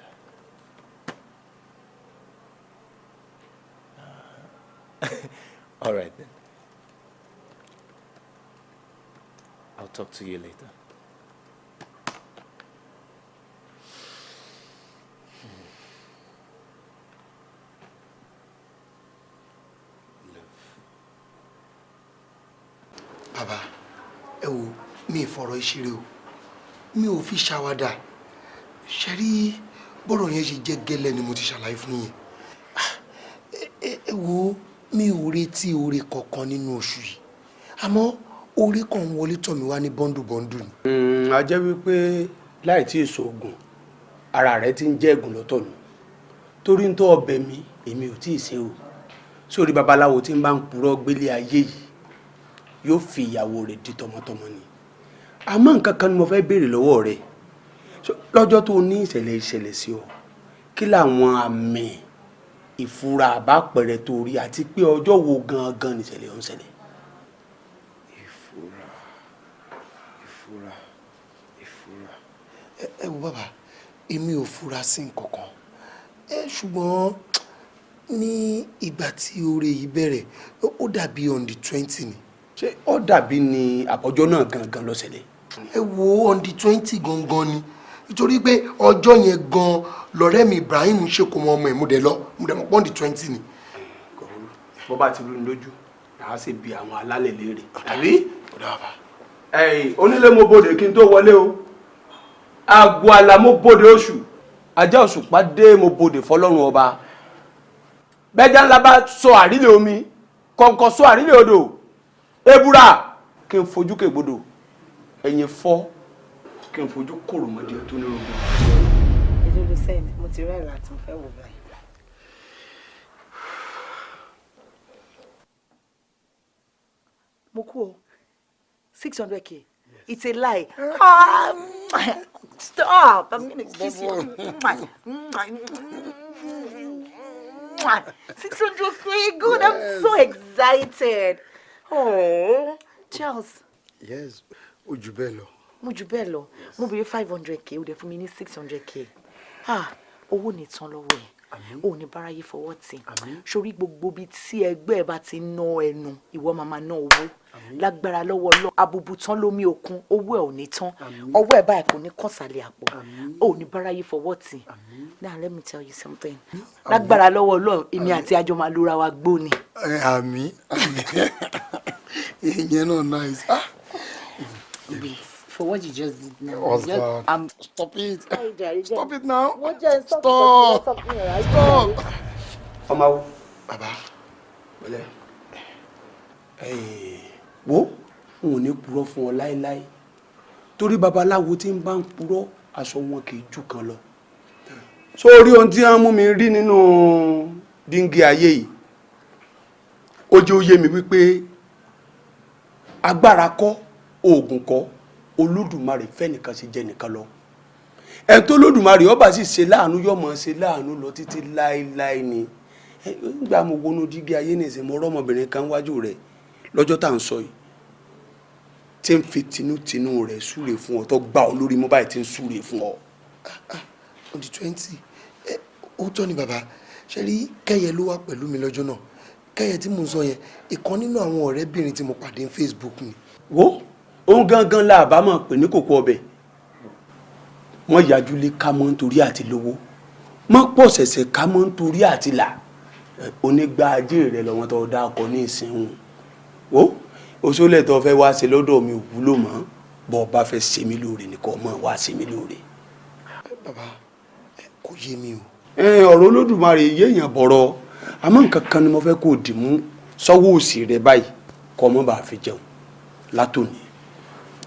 All right then. I'll talk to you later. Bàbá, ẹ wo mi ìfọ̀rọ̀ ìṣeré o, mi ò fi ṣàwàdà. Ṣé rí bọ́rọ̀ yẹn ṣe jẹ́ gẹ́lẹ́ ni mo ti ṣàlàyé fún yín. Ẹ wo mi ò retí oore kankan nínú oṣù yìí àmọ́ oore kan wọlé tọ̀ mí wá ní bọ́ndù ni. a jẹ́ wípé láì tí ì sòògùn ara rẹ ti ń jẹ́ ẹ̀gùn lọ́tọ̀ nù torí ń tó ọbẹ̀ mi èmi ò tí ì ṣe o sórí babaláwo tí ń bá ń purọ́ gbélé ayé yìí yóò fi ìyàwó rẹ̀ di tọmọtọmọ ni àmọ́ nǹkan kan ni mo fẹ́ béèrè lọ́wọ́ rẹ lọ́jọ́ tó ní ìṣẹ̀lẹ̀ sí ọ kí làwọn àmì ìfura àbápẹ̀rẹ̀ tó rí àti pé ọjọ́ wo gangan nìṣẹ̀lẹ̀ ọ̀hún ṣẹlẹ̀. ìfura ẹ wo bàbá èmi ò fura sí nǹkankan ṣùgbọ́n ní ìgbà tí oore yìí bẹ̀rẹ̀ ó dàbí on the 20 ni. ṣé ó dàbí ni àbọ̀jọ́ náà gangan ló ṣẹlẹ̀. ẹ wo on the 20 gangan ni nítorí pé ọjọ́ yẹn gan lọ́rẹ́ mi Ibrahim ṣe kó mọ ọmọ ẹ̀ mo dẹ̀ mọ̀ pọ́n the 20 ni. bó bá ti lù ní lójú àá sì bi àwọn alálẹ̀ léèrè àbí. onílé mo bòde kí n tó wọlé o àgọ́ àlà mo bòde oṣù ajá òṣùpá dé mo bòde fọlọ́run ọba bẹ́ẹ̀jà ńlá bá sọ àrílẹ̀ omi kọ̀ǹkọ̀ sọ àrílẹ̀ odò ebúra kí n fojú kègbodò ẹ̀yìn fọ́ kí n fojú kòrò mọ́dí tó ní ogun. ìlú lucen mo ti rẹ́ láti fẹ́ wò báyìí. mo kú o 600k. Yes. It's a lie. Stop! I'm gonna kiss you. 600k, good. I'm so excited. Oh, Charles. Yes, ó jù bẹ́ẹ̀ lọ. Mo jù bẹ́ẹ̀ lọ. Mo bèrè 500k, ó dẹ̀ fún mi ní 600k. Owó ní tán lọ́wọ́ ẹ̀. Ó ní báráyé fọwọ́ tì. Sórí gbogbo bíi tí ẹgbẹ́ ẹ bá ti ná ẹnu, ìwọ máa ná owó. Lágbára lọ́wọ́ lọ abubu tán lómi òkun, owó ẹ̀ ò ní tán. Ọwọ́ ẹ̀ báyìí kò ní kàn sálẹ̀ àpò. Ó ní báráyé fọwọ́ tì. Now let me tell you something. Lágbára lọ́wọ́ lọ èmi àti àjọ máa lura wa gbó ni. Àmín. Ìyẹn náà nice. For what you just did now. What's that? Stop it. Stop it now. Stop. Ọmọ wo. Bàbá. Bọ́lẹ̀. Wo n ò ní purọ́ fún ọ láéláé torí babaláwo tí ń bá ń purọ́ aṣọ wọn kì í jù kan lọ. Sórí ohun tí wọ́n mú mi rí nínú díngí ayé yìí ó jẹ́ ó yé mi wípé agbára kọ́ oògùn kọ́ Olódùmarè fẹ́nìkan ṣe jẹ́ nìkan lọ. Ẹni tó Olódùmarè ọba sì ṣe láàánú yóò mọ̀ ṣe láàánú lọ títí láéláé ni. Nígbà mo wọnú díngí ayé nìsín mo rọ́mọbìnrin kan wájú rẹ̀ lọ́jọ́ tá à ń sọ yìí tí ń fi tinútinú rẹ̀ súre fún ọ tó gbà ọ lórí mọ́ báyìí tí ń súre fún ọ. On the 20 ó tọ́ ni bàbá ṣe rí kẹ́yẹ ló wá pẹ̀lú mi lọ́jọ́ náà kẹ́yẹ tí mo sọ yẹn ìkan nínú àwọn ọ̀rẹ́bìnrin tí mo pàdé ní Facebook ni. wo òun gangan la àbá mọ̀ pé ní kòkó ọbẹ̀ wọ́n yájú lé ká mọ́ nítorí àti lówó mọ́ pọ̀ ṣẹ̀ṣẹ̀ ká mọ́ nítorí àti là onígbà ajé rẹ̀ lọ́wọ́n tó dá ọkọ̀ ní ìsìn wo òṣòlẹ̀ tó fẹ́ wá ṣe lọ́dọ̀ mi ò wúlò mọ́ bọ́ bá fẹ́ ṣe mí lóore nìkan mọ́ wá ṣe mí lóore. Bàbá kò yé mi o. Ọ̀rọ̀ Olódùmarè yéèyàn bọ̀rọ̀ àmọ́ nǹkan kan ni mo fẹ́ kó dì mú sọ́wọ́ òsì rẹ báyìí kọ́ mọ́ bá fi jẹun látòní.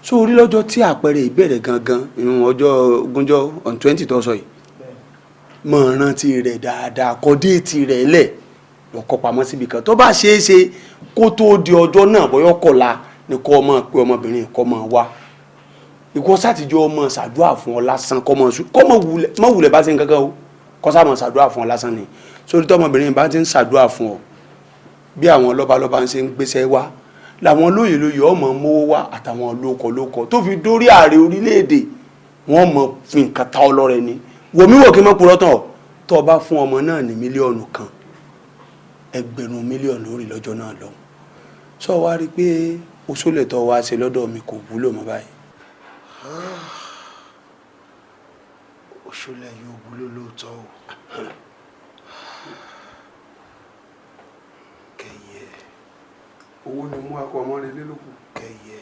Sórí lọ́jọ́ tí àpẹẹrẹ ìbẹ̀rẹ̀ gangan ìrun ọjọ́ ogúnjọ́ on 20 tó sọ yìí mọ̀ rántí rẹ̀ dáadáa kọ́ déètì rẹ̀ lẹ̀ lọ́kọ́ pamọ́ síbi kan tó bá ṣeé ṣe kó tó di ọjọ́ náà bọ́yọ́ kọ̀la ni kọ́ ọmọ pé ọmọbìnrin kọ́ mọ̀ wá ìkọ́ sátìjọ́ ọmọ ṣàdúrà fún ọ lásán kọ́ mọ̀ wulẹ̀ bá ṣe ń kankan o kọ́ sá mọ̀ ṣàdúrà fún ọ lásán ni sórí tọ́mọbìnrin bá ti ń ṣàdúrà fún ọ bí àwọn lọ́balọ́ba ń ṣe ń gbéṣẹ́ wá làwọn lóye ọmọ mówó wá àtàwọn lóko tó fi dórí ààrẹ orílẹ̀-èdè wọ́n mọ̀ fi nǹkan ta ọlọ́rẹ ni wòmíwò kí mọ́ purọ́ tán tó o bá fún ọmọ náà ní mílíọ̀nù kan ẹgbẹ̀rún mílíọ̀nù orí lọ́jọ́ náà lọ sọ wá rí i pé òṣòlẹ̀ tó wá ṣe lọ́dọ̀ mi kò wúlò mọ́ báyìí. òṣòlẹ̀ yóò wúlò lóòótọ́ o. kẹyẹ. owó ni mú akọ ọmọ rẹ lélòkù. kẹyẹ.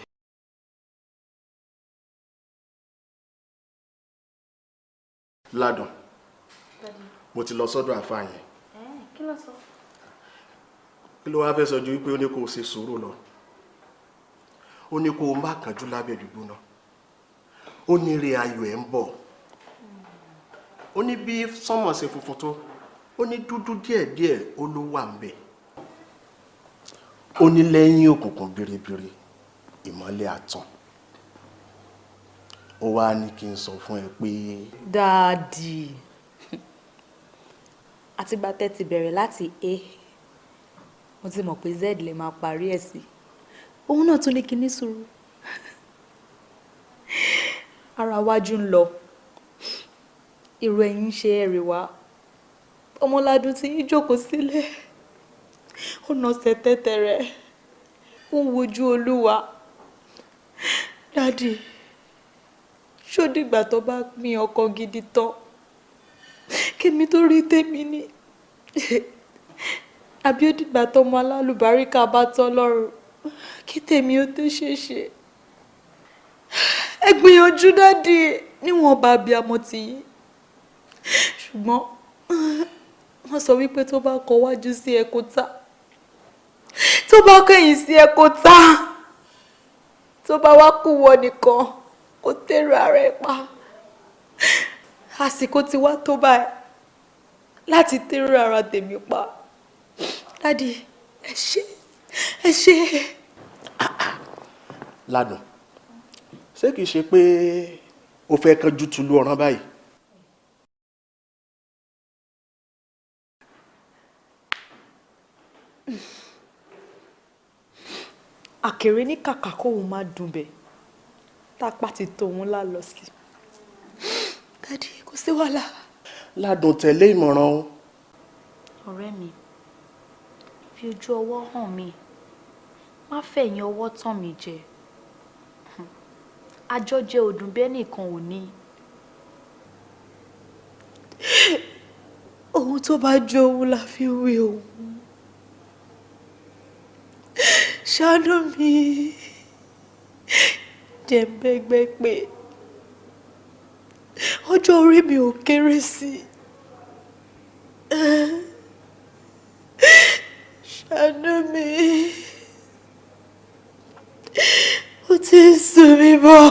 Ládùn mo ti lọ sọ́dọ̀ àfáà yẹn. Kí ló sọ? kí ló wá fẹ́ sọ ju wípé ó ní kó o ṣe sùúrù lọ ó ní kó o má kánjú lábẹ́ gbígbóná ó ní ire ayọ̀ ẹ̀ ń bọ̀ ó ní bí sánmọ̀ ṣe funfun tó ó ní dúdú díẹ̀díẹ̀ ó ló wà ń bẹ̀ ó ní lẹ́yìn òkùnkùn biribiri ìmọ́lẹ̀ àtàn ó wá ní kí n sọ fún ẹ pé. dáàdì àtìgbà tẹ́ ti bẹ̀rẹ̀ láti A mo ti mọ̀ pé Z lè máa parí ẹ̀ sí òun náà tún ní kí ní sùúrù ara wájú ń lọ irú ẹ̀yin ń ṣe ẹ̀rì wá ọmọládùn tí yín jókòó sílẹ̀ ó nà ṣe tẹ́tẹ́ rẹ̀ ó ń wojú olúwa dádì ṣó dìgbà tó bá pín ọkọ gidi tán kémi tó rí tèmi ní àbí ó dìgbà tọmọ alálùbáríkà bá tọ́ lọ́rùn kí tèmi ó tó ṣeéṣe ẹ gbìyànjú dádì níwọ̀n bá bí amọ̀ tì yín ṣùgbọ́n wọ́n sọ wípé tó bá kọ wájú sí ẹ kó tà tó bá kẹ̀yìn sí ẹ kó tà tó bá wá kú wọ nìkan kó tẹ̀rù ara ẹ pa àsìkò ti wá tó báyìí láti tẹ̀rù ara tèmi pa dádì ẹ ṣé. Ládùn ṣé kìí ṣe pé o fẹ́ kánjú tulú ọ̀ràn báyìí. àkèrè ní kàkà kóun má dùn bẹ́ẹ̀ tápá ti tóun lá lọ sí dádì kò sí wàhálà. Ládùn tẹ̀lé ìmọ̀ràn o. ọ̀rẹ́ mi fi ojú ọwọ́ hàn mí má fẹ̀yìn ọwọ́ tàn mí jẹ àjọjẹ òdùn bẹ́ẹ̀ nìkan ò ní. ohun tó bá jó òun la fi wé òun ṣàánú mi jẹ́ ń bẹ́gbẹ́ pé ọjọ́ orí mi ò kéré sí ṣàánú mi ó ti ń sùn mí bọ̀.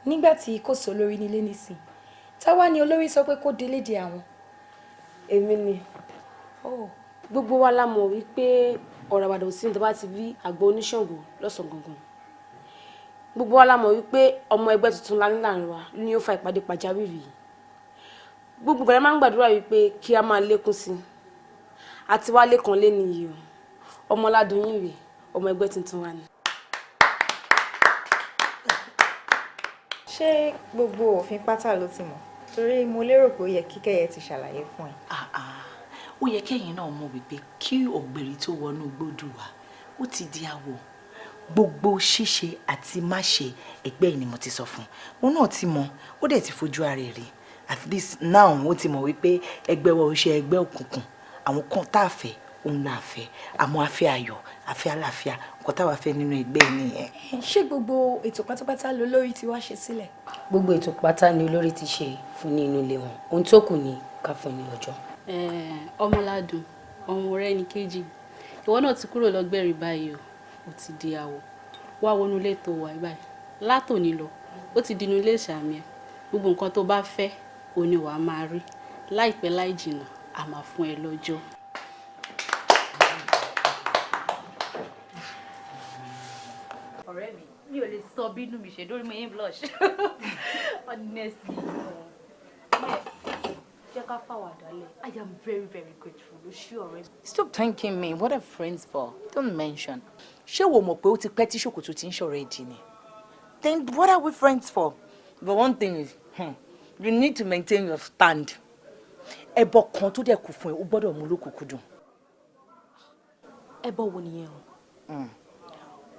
nígbà tí kò sí olórí nílé nísìn táwa ni olórí sọ pé kó délé de àwọn. èmi ni gbogbo wa la mọ̀ wípé ọ̀rọ̀ àwàdà ò sí ní tó bá ti rí àgbo oníṣàngó lọ́sàn-án gangan gbogbo wa la mọ̀ wípé ọmọ ẹgbẹ́ tuntun la ní láàrin wa ni ó fa ìpàdé pàjáwìrì yìí gbogbo ìgbà máa ń gbàdúrà wípé kí a máa lékún sí àti wá lékan lé nìyí o ọmọládùn yìí rèé ọmọ ẹgbẹ́ tuntun wa ni. ṣé gbogbo òfin pátá ló ti mọ̀ torí mo lérò pé ó yẹ kí Kẹ́yẹ ti ṣàlàyé fún ẹ. ó yẹ kẹ́yìn náà mọ̀ wípé kí ògbèrè tó wọnú gbódù wa ó ti di àwọ̀ gbogbo ṣíṣe àti máṣe ẹgbẹ́ yìí ni mo ti sọ fún un náà ti mọ̀ ó dẹ̀ ti fojú ara rẹ̀ rí at least now ó ti mọ̀ wípé ẹgbẹ́ wa ò ṣe ẹgbẹ́ òkùnkùn àwọn kan tá a fẹ́ òun là fẹ́ àmọ́ a fẹ́ ayọ̀ a fẹ́ àlàáfíà nǹkan táwa fẹ́ nínú ẹgbẹ́ yìí nìyẹn. ṣé gbogbo ètò pátápátá lolórí ti wá ṣe sílẹ̀. gbogbo ètò pátá ni olórí ti ṣe fún ní inú ilé wọn ohun tó kù ni ká fún ní ọjọ́. ọmọládùn ọmọ rẹ ní kejì ìwọ náà ti kúrò lọ́gbẹ̀rì báyìí o ti di àwọ̀ wá wọnú ilé tó wà báyìí látòní lọ ó ti dinú ilé ìṣàmì ẹ gbogbo nǹkan tó bá fẹ́ òní wàá máa rí láìpẹ́ láì jìnnà a máa fún ẹ lọ́jọ́. sọ bínú mi ṣe dórí mi ń blush. Honestly. Jẹ́ ká fàwàdà lẹ̀. I am very, very grateful. Ló ṣí ọ̀rẹ́ mi. Stop thanking me. What are friends for? Don't mention. Ṣé wo mọ̀ pé ó ti pẹ́ tí ṣòkòtò ti ń ṣọ̀rẹ́ ìdí ni? Then what are we friends for? But one thing is, you need to maintain your stand. Ẹbọ kan tó dẹ̀ kù fún ẹ, o gbọ́dọ̀ mú lókùnkúndùn. Ẹbọ wo nìyẹn o?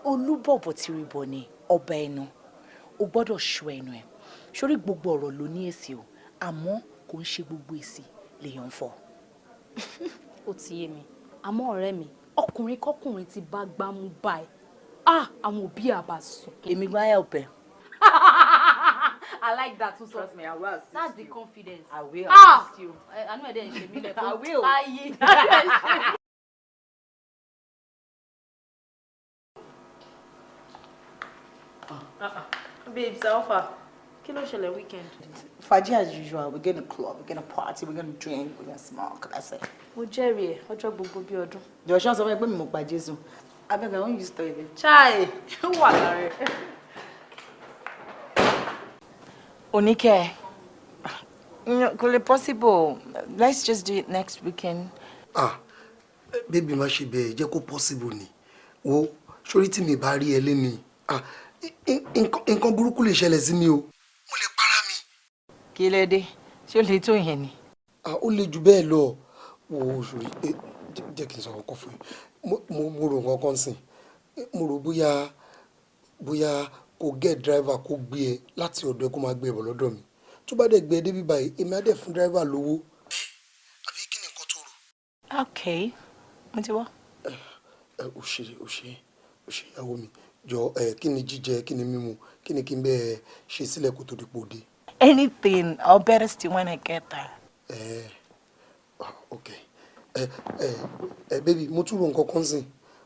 Olúbọ̀bọ̀ ti rí bọ̀ ni ọba ẹnu. O gbọ́dọ̀ ṣọ́ ẹnu ẹ. Sórí gbogbo ọ̀rọ̀ ló ní èsì o, àmọ́ kò ń ṣe gbogbo èsì lèèyàn ń fọ̀. Ó ti yé mi. Àmọ́ ọ̀rẹ́ mi, ọkùnrin kọ́kùnrin ti bá gbámú báyìí. Àwọn òbí àbá sùn. Èmi gbá help ẹ. I like that too. Trust me, I will assist That's the you. confidence. I will assist you. I know I didn't shame you. I will. Babes, how far? Kí ló ṣẹlẹ̀ weekend? Fàájì as usual, we're gonna club, we're gonna party, we're gonna drink, we're gonna smoke, that's it. Mo jẹ́rìí ẹ̀ ọjọ́ gbogbo bí ọdún. Jọ̀ṣọ́ sọ fún ẹ pé mi mo gba Jésù. Abeg, I won't use toilet. Chai, wà lára ẹ̀. Oníkẹ́, kò lè possible. Let's just do it next weekend. Baby má ṣe bẹ́ẹ̀ jẹ́ kó possible ni. Wo sórí tí mi bá rí ẹ lẹ́ni. Nǹkan burúkú lè ṣẹlẹ̀ sí mi o. Mo lè para mi. Kí ló dé? Ṣé o lè tó yẹn ni? Ó lè jù bẹ́ẹ̀ lọ. Wo sórí jẹ́ kí n sọ nǹkan fún ẹ. Mo rò nǹkan kan sìn. Mo rò bóyá kò get driver kó gbé ẹ láti ọ̀dọ̀ ẹ kó máa gbé ẹ bọ̀ lọ́dọ̀ mi. Tó bá dẹ̀ gbé ẹ débi báyìí, èmi á dẹ̀ fún driver lówó. Àbí kí ni nǹkan tó rò? Okay, mo ti wá. Ó ṣe ìyàwó mi. Jọ kí ni jíjẹ, kí ni mímu, kí ni kí n bẹ́ẹ̀ ṣe sílẹ̀ kó tó di pò dé. Anything, I'll better still when I get there. Okay. Baby, mo tún rò nǹkan kan sìn.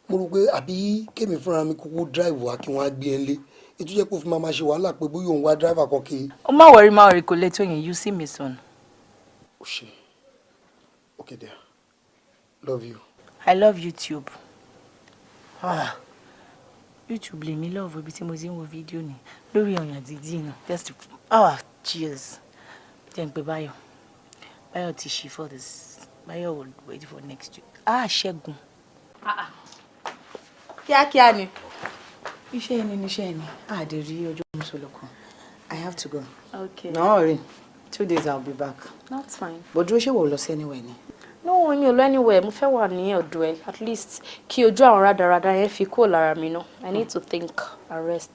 Mo rò pé àbí kémi fúnra mi kúkú drive wá kí wọ́n á gbé ẹ lé. Ètò jẹ́ kó fi máa ṣe wàhálà pé bóyá òun wá driver kan kí. Ó má worry kò lè tó yẹn, you see me soon. Ó ṣe. Okay dear. Love you. I love YouTube. YouTube lè mi love ibi tí mo ti ń wo fídíò ni lórí ọ̀yàn dídí náà. Just cheers. Jẹ́ n pé Báyọ̀ ti ṣí for this. Báyọ̀ will wait for next week. Ṣẹ́gun. Kíákíá ni. Iṣẹ́ ẹni. Àdè rí ọjọ́ mùsùlùkùn. I have to go. Okay. No worry. 2 days I'll be back. That's fine. But dúró ṣé wò lọ sí anywhere ni? No, mi ò lọ anywhere. Mo fẹ́ wà ní ọ̀dọ̀ ẹ. At least kí ojú àwọn rádaràda yẹn fi kúrò lára mi náà. I need to think and rest.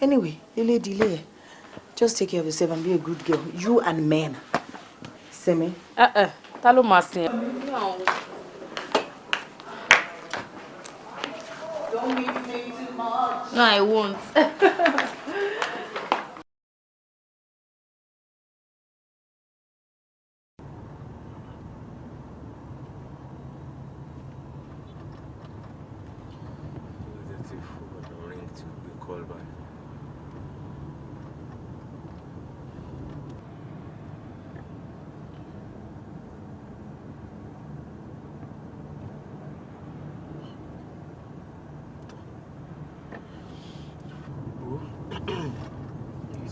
Anyway, ilé di ilé ẹ. Just take care of yourself and be a good girl. You and men. Semi. Ta ló máa sìn ẹ́? Don't be too much. No, I won't.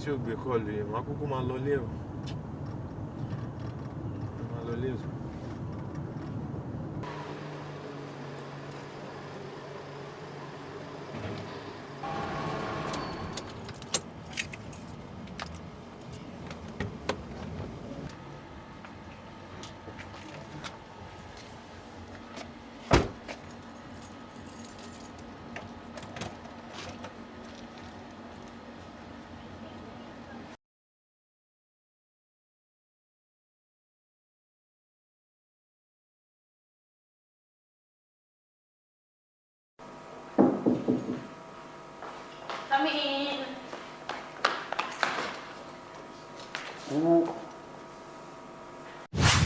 Tí ó gbé kọlù yẹn, máa kúkú máa lọ lé o. Máa lọ lé o. Come in.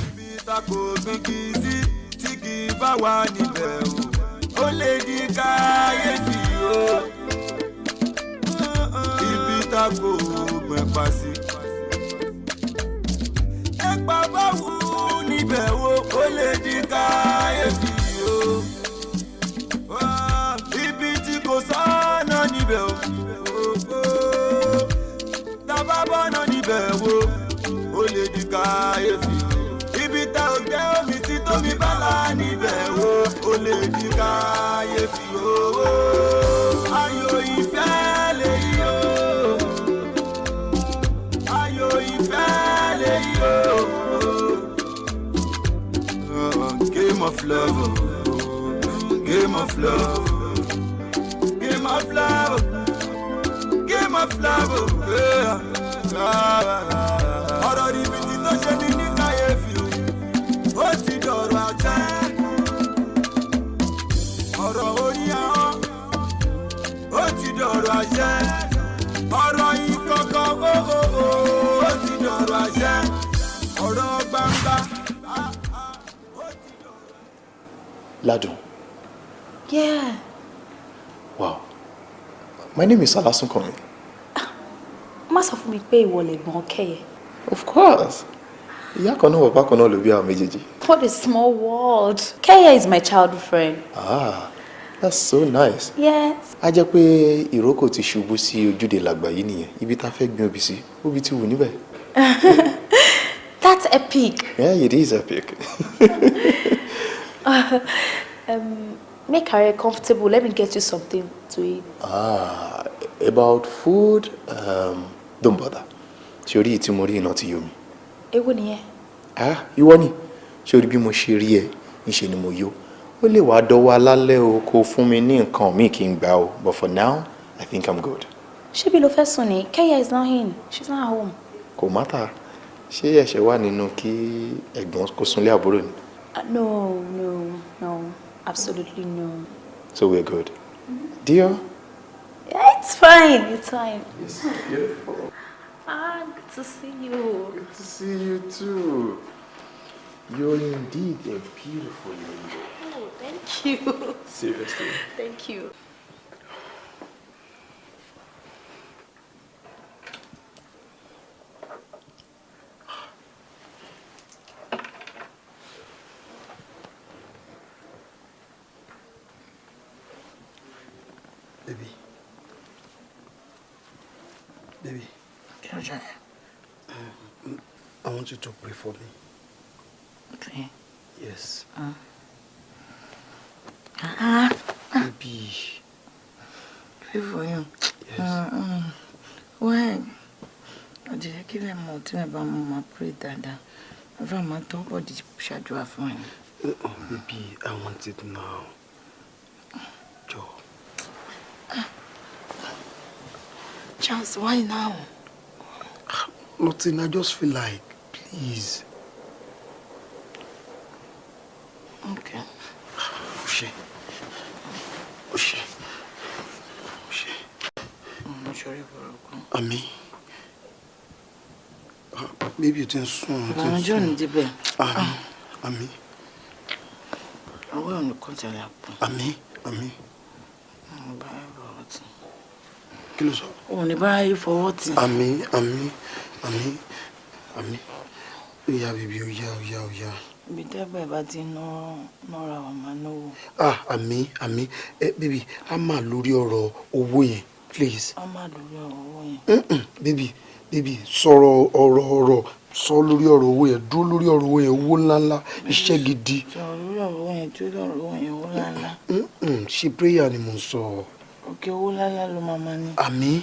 Ibi ta kò gbin kì í sí tí kì í bá wà níbẹ̀ o, ó lè di káyéfì o. Ibi ta kò gbin pa sí. Ẹ̀pà bá wù níbẹ̀ o, ó lè di káyéfì o. Ibi tí kò sọ́nà níbẹ̀ o, bọ́nà níbẹ̀ wo ó lè di káyéfì ibi tá ò gbé omi sí tómi bálá níbẹ̀ wo ó lè di káyéfì owó ayò ìfẹ́ lè yí o ayò ìfẹ́ lè yí o game of love game of love game of love game of love ọ̀rọ̀ rìbìtì tó ṣe ní ní káyéfì ó ti dọ̀rọ̀ àjẹ́ ọ̀rọ̀ orí ahọ́n ó ti dọ̀rọ̀ àjẹ́ ọ̀rọ̀ ìkọ̀kọ̀ ó ti dọ̀rọ̀ àjẹ́ ọ̀rọ̀ gbangba. Ladun. Yeah. Wow. My name is Alasunkanmi. Má sọ fún mi pé ìwọ lẹ̀gbọ́n Kẹ́yẹ. Of course. Ìyá kan náà bàbá kan náà ló bí àwọn méjèèjì. What a small world. Kẹ́yẹ is my childhood friend. Ah, that's so nice. Yes. A jẹ́ pé ìrókò ti ṣubú sí ojúde làgbà yìí nìyẹn. Ibi tá fẹ́ gbin obì sí, obì ti wù níbẹ̀. That's epic. Yeah, it is epic. Make her comfortable. Let me get you something to eat. Ah, about food, don't bother. Ṣorí tí mo rí iná ti yó mi. Èwo nìyẹn? Ah, ìwọ ni. Ṣorí bí mo ṣe rí ẹ, ńṣe ni mo yó. Ó lè wá dọ́wọ́ alálẹ̀ o kó fún mi ní nǹkan mi kí n gbà o. But for now, I think I'm good. Ṣebí ló fẹ́ sùn ni? Kẹ́yẹ is not in. She's not at home. Kò mátà. Ṣé ẹ̀ṣẹ̀ wà nínú kí ẹ̀gbọ́n kó súnlé àbúrò ni? No. Absolutely no. So we're good. Dear? Yeah, it's fine. It's fine. Yes, beautiful. Ah, good to see you. Good to see you too. You're indeed a beautiful lady. Oh, thank you. Seriously. Thank you. Baby. I want you to pray for me. Pray? Yes. Baby. Pray for you? Yes. Why? I didn't give him more time about Mama pray that. If I'm not talking about this shadow of mine. Oh, baby, I want it now. Joe. Charles, why now? Nothing, I just feel like, please. Okay. Oshé. I'm sorry for you. Ami. Maybe you didn't soon. I'm John Debe. Ami. I will on the contact. Ami. Kí ló sọ? Oh, ní báyìí fọwọ́ tì. Àmín. Oya baby, oya. Ibi tẹ́gbẹ́ bá ti nọ́ra wà máa náwó. Àmín. Baby, a máa lórí ọ̀rọ̀ owó yẹn, please. A máa lórí ọ̀rọ̀ owó yẹn. Baby, sọ̀rọ̀ ọ̀rọ̀ sọ lórí ọ̀rọ̀ owó yẹn, dúró lórí ọ̀rọ̀ owó yẹn, owó ńláńlá, iṣẹ́ gidi. Sọ̀rọ̀ lórí ọ̀rọ̀ owó yẹn, dúró lórí ọ̀rọ̀ owó yẹn, owó ńláńlá. Ṣé prayer ni mo sọ? Òkè owó ńláńlá ló máa ní. Àmín.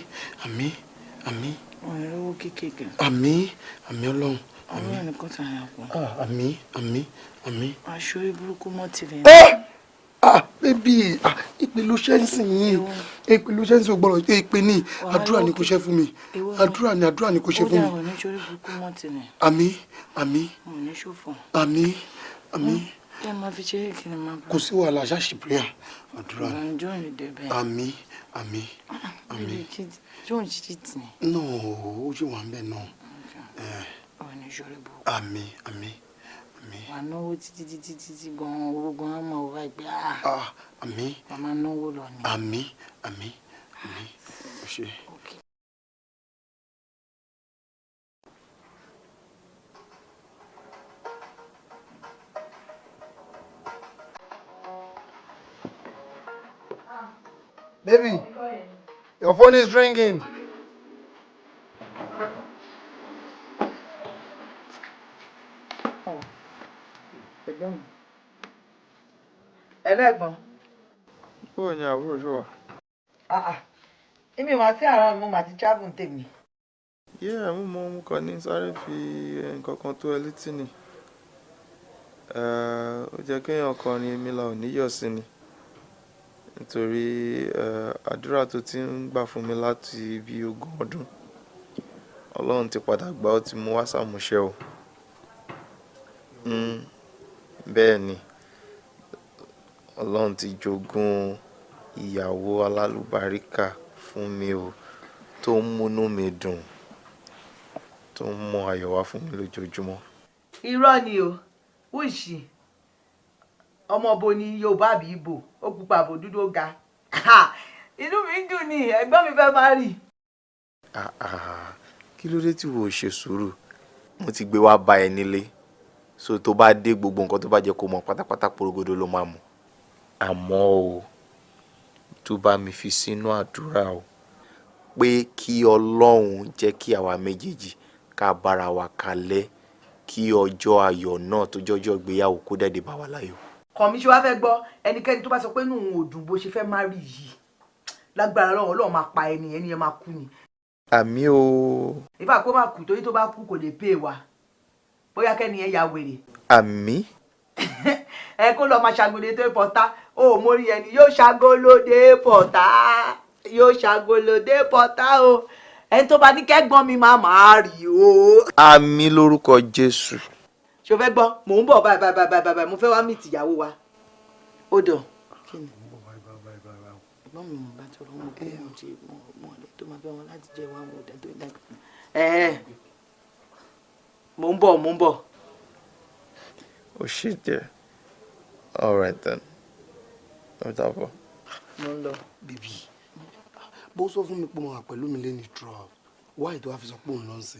Ọ̀rẹ́ owó kéékèèké. Àmín Ọlọ́run. Ọ̀rẹ́ nìkan tàn yà pọ̀. Àmín. Aṣọ ìburúkú mọ́ tirẹ̀. Baby, ìpè ló ṣe ń sìn yín. Ìpè ló ṣe ń sìn ògbọ́rọ̀. Ìpè ní àdúrà ni kò ṣe fún mi. Àdúrà ni kò ṣe fún mi. Ó dà wọ̀ ní aṣọ ìburúkú mọ́ tirẹ̀. Àmín. Mo ní ṣòfò. Àmín. Kí ẹ máa fi ṣe é kí ni máa bọ̀. Kò sí wàhálà, ṣáṣì prayer. Àdúrà ni. Ìgbàjọ́ ní débẹ̀. Àmín. John jíjí tì ní. No, ó ṣe wà ń bẹ̀ náà. Ọ̀ ní ṣọ́rí burúkú. Àmín. Wà náwó títí gan-an owó gan-an mọ̀ wá ìgbé. Àmín. Wà máa náwó lọ ni. Àmín. Ó ṣe. Baby, your phone is ringing. ẹ̀gbọ́n mi. Ẹlẹ́gbọ́n. Bó ni àbúrò ṣe wà? Èmi wá sí àárọ̀ mo mà ti travel tèmi. Yeah, mo kàn ní sáré fi nǹkan kan tó ẹ létí ni. Ó jẹ́ kéèyàn kọrin èmi la ò níyọ̀ sí ni. Nítorí àdúrà tó ti ń gbà fún mi láti bí 20 ọdún. Ọlọ́run ti padà gbà ó ti mú wá sàmúṣẹ o. Bẹ́ẹ̀ ni. Ọlọ́run ti jogún ìyàwó alálùbáríkà fún mi o, tó ń múnú mi dùn, tó ń mú ayọ̀ wá fún mi lójoojúmọ́. Irọ́ ni o, wíṣì ọmọ bo ni Yorùbá àbí Ìgbò, ó pupa àbò dúdú ó ga. Inú mi ń dùn ni ẹ̀gbọ́n mi fẹ́ máa rì. Kí ló dé tí wò ó ṣe sùúrù? Mo ti gbé wá bá ẹ nílé, so tó bá dé gbogbo nǹkan tó bá jẹ́ kó mọ̀ pátápátá porogodo ló máa mọ̀. Àmọ́ o, tó bá mi fi sínú àdúrà o pé kí Ọlọ́run jẹ́ kí àwa méjèèjì ká bára wa kalẹ̀, kí ọjọ́ ayọ̀ náà tó jọjọ́ ìgbéyàwó kó dẹ̀ dé bá wa láyọ̀. Kọ̀mí ṣe wá fẹ́ gbọ́ ẹnikẹ́ni tó bá sọ pé inú òun ò dùn bó ṣe fẹ́ má rí yìí lágbára Ọlọ́run máa pa ẹni yẹn máa kú ni. Àmì o. Ìfà kó má kú torí tó bá kú kò lè pè wá bóyá kẹ́ni yẹn ya wèrè. Àmì. Ẹ kó lọ máa ṣàgolódé pọ̀tá o mórí ẹni yóò ṣàgolódé pọ̀tá yóò ṣàgolódé pọ̀tá o ẹni tó bá ní kẹ́gbọ́n mi máa rí o. Àmì lórúkọ Jésù. Ṣé o fẹ́ gbọ́ mò ń bọ̀ báyìí mo fẹ́ wá meet ìyàwó wa ó dọ̀ kí ni. Ẹ̀gbọ́n mi mọ̀ bá tọrọ mọ̀ pé mo ṣe mọ̀ ọ̀dẹ tó máa fẹ́ wọn láti jẹ́ wọn àwọn ọ̀dẹ tó ń dàgbà. Mò ń bọ̀. Oh shit there. All right then. No doubt. Mo ń lọ. Bíbí, bó sọ fún mi pé mo wà pẹ̀lú mi lẹ́ni drop. Why tó wá fi sọ pé òun lọ sí?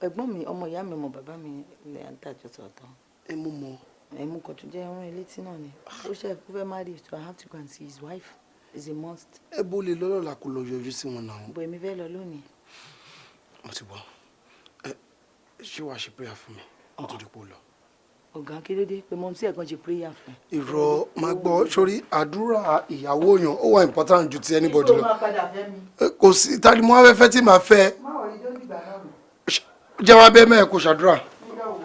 Ẹ̀gbọ́n mi ọmọ ìyá mi ọmọ bàbá mi lè ń tàjọ sọ̀tàn. Ẹ mú mọ. Ẹ̀mú kan tó jẹ́ ẹran ilé tí náà ni. Ó ṣe kó fẹ́ marry so I have to go and see his wife. It's a must. Ẹ bó lè lọ́lọ́ la kó lọ yọjú sí wọn náà. Bọ̀ èmi fẹ́ lọ lónìí. Mo ti bọ̀. Ṣé wàá ṣe prayer fún mi? Mo tó dípò lọ. Ọ̀gá kílódé pé mo ti ẹ̀gbọ́n ṣe prayer fún. Irọ́ máa gbọ́ sórí àdúrà ìyàwó yàn ó wà important ju ti anybody lọ. Ìgbò máa padà fẹ́ mi. Kò sí tani mo wá fẹ́ tí màá fẹ́. Má wọ̀ ìjọ́ dìgbà náà nù. Jẹ́ wá bẹ́ẹ̀ mẹ́ẹ̀ kó ṣàdúrà.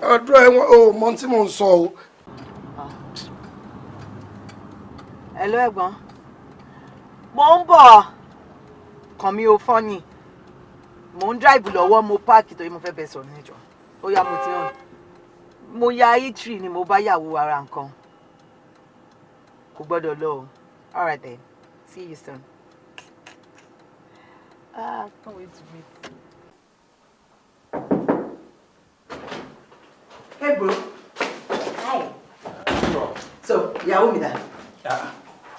Àdúrà ẹ̀wọ̀n o mọ tí mò ń sọ o. Hello ẹ̀gbọ́n. Mo ń bọ̀. Kàn mí o fọ́nì. Mo ń drive lọ́wọ́ mo páàkì torí mo fẹ́ bẹ sọ̀rọ̀ níjọ. Ó yá mo ti hàn. Mo ya E3 ni mo bá yàwó ara nǹkan. Kò gbọ́dọ̀ lọ o. All right then. See you soon. Can't wait to meet you. Hey bro. Hi. So, ìyàwó mi dà.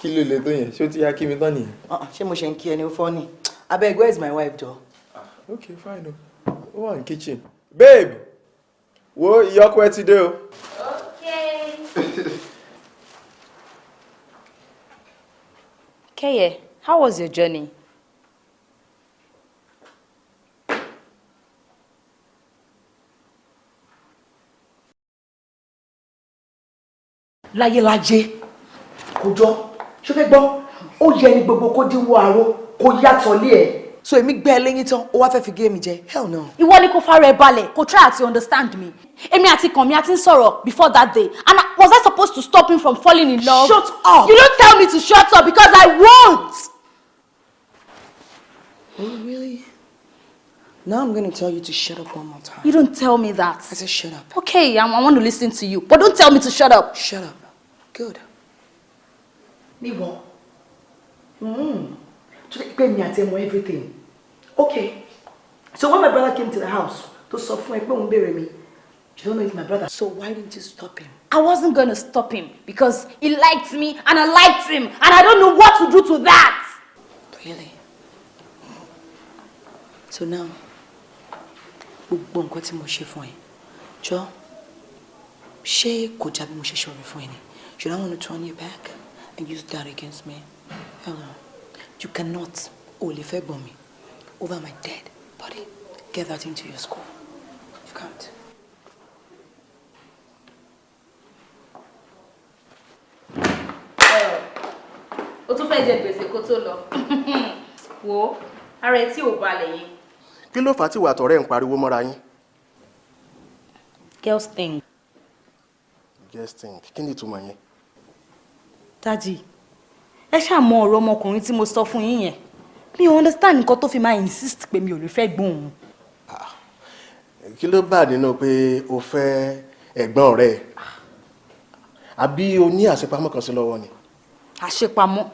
Kí ló lè tó yẹn? Ṣé ó ti yá kí mi tán nìyẹn? Ṣé mo ṣe ń kí ẹni ó fọ́ ni? Abeg, where is my wife jọ? Okay, fine o. Ó wà ní kitchen. Babe! Wo ìyọkọ ẹ ti dé o. Okay. Keye, how was your journey? Láyélájé kò jọ ṣó fẹ́ gbọ́ ó yẹ ní gbogbo kó dínwó aró kó yàtọ̀ lé ẹ̀. So èmi gbẹ́ ẹ lẹ́yìn tán ó wá fẹ́ fi gé mi jẹ hell no. Ìwọ ni kò fara ẹ balẹ̀ kò try to understand me. Èmi àti Kànmí àti ń sọ̀rọ̀ before that day and was I supposed to stop him from falling in love? Shut up! You don't tell me to shut up because I won't! Oh really? Now I'm going to tell you to shut up one more time. You don't tell me that. I said shut up. Okay, I want to listen to you, but don't tell me to shut up. Shut up. Good. Níwọ. To pay me and tell me everything. Okay. So when my brother came to the house, to sọ fún ẹ pé òun béèrè mi, you don't know it's my brother. So why didn't you stop him? I wasn't going to stop him because he liked me and I liked him and I don't know what to do to that. Really? So now, gbogbo nǹkan tí mo ṣe fún ẹ, jọ̀ọ́, ṣé kò já bí mo ṣe ṣọ̀rẹ́ fún ẹ ni? Should I want to turn you back and use that against me? Hell no. You cannot, o lè fẹ́ gbọ́n mi, over my dead body. Get that into your skull. You can't. ẹ jẹ gbèsè kó tó lọ. Wo ara ẹ tí ò balẹ̀ yẹn. Kí ló fà á tí ìwà àtọ̀rẹ́ ń pariwo mọ́ra yín? Girls thing. Girls thing. Kí ni ìtumọ̀ yẹn? Daddy, ẹ ṣáà mọ ọ̀rọ̀ ọmọkùnrin tí mo sọ fún yín yẹn. Mi ò understand nǹkan tó fi máa insist pé mi ò lè fẹ́ gbóhùn. Kí ló bá nínú pé o fẹ́ ẹ̀gbọ́n rẹ̀? Àbí o ní àṣepamọ́ kan sí lọ́wọ́ ni? Àṣepamọ́?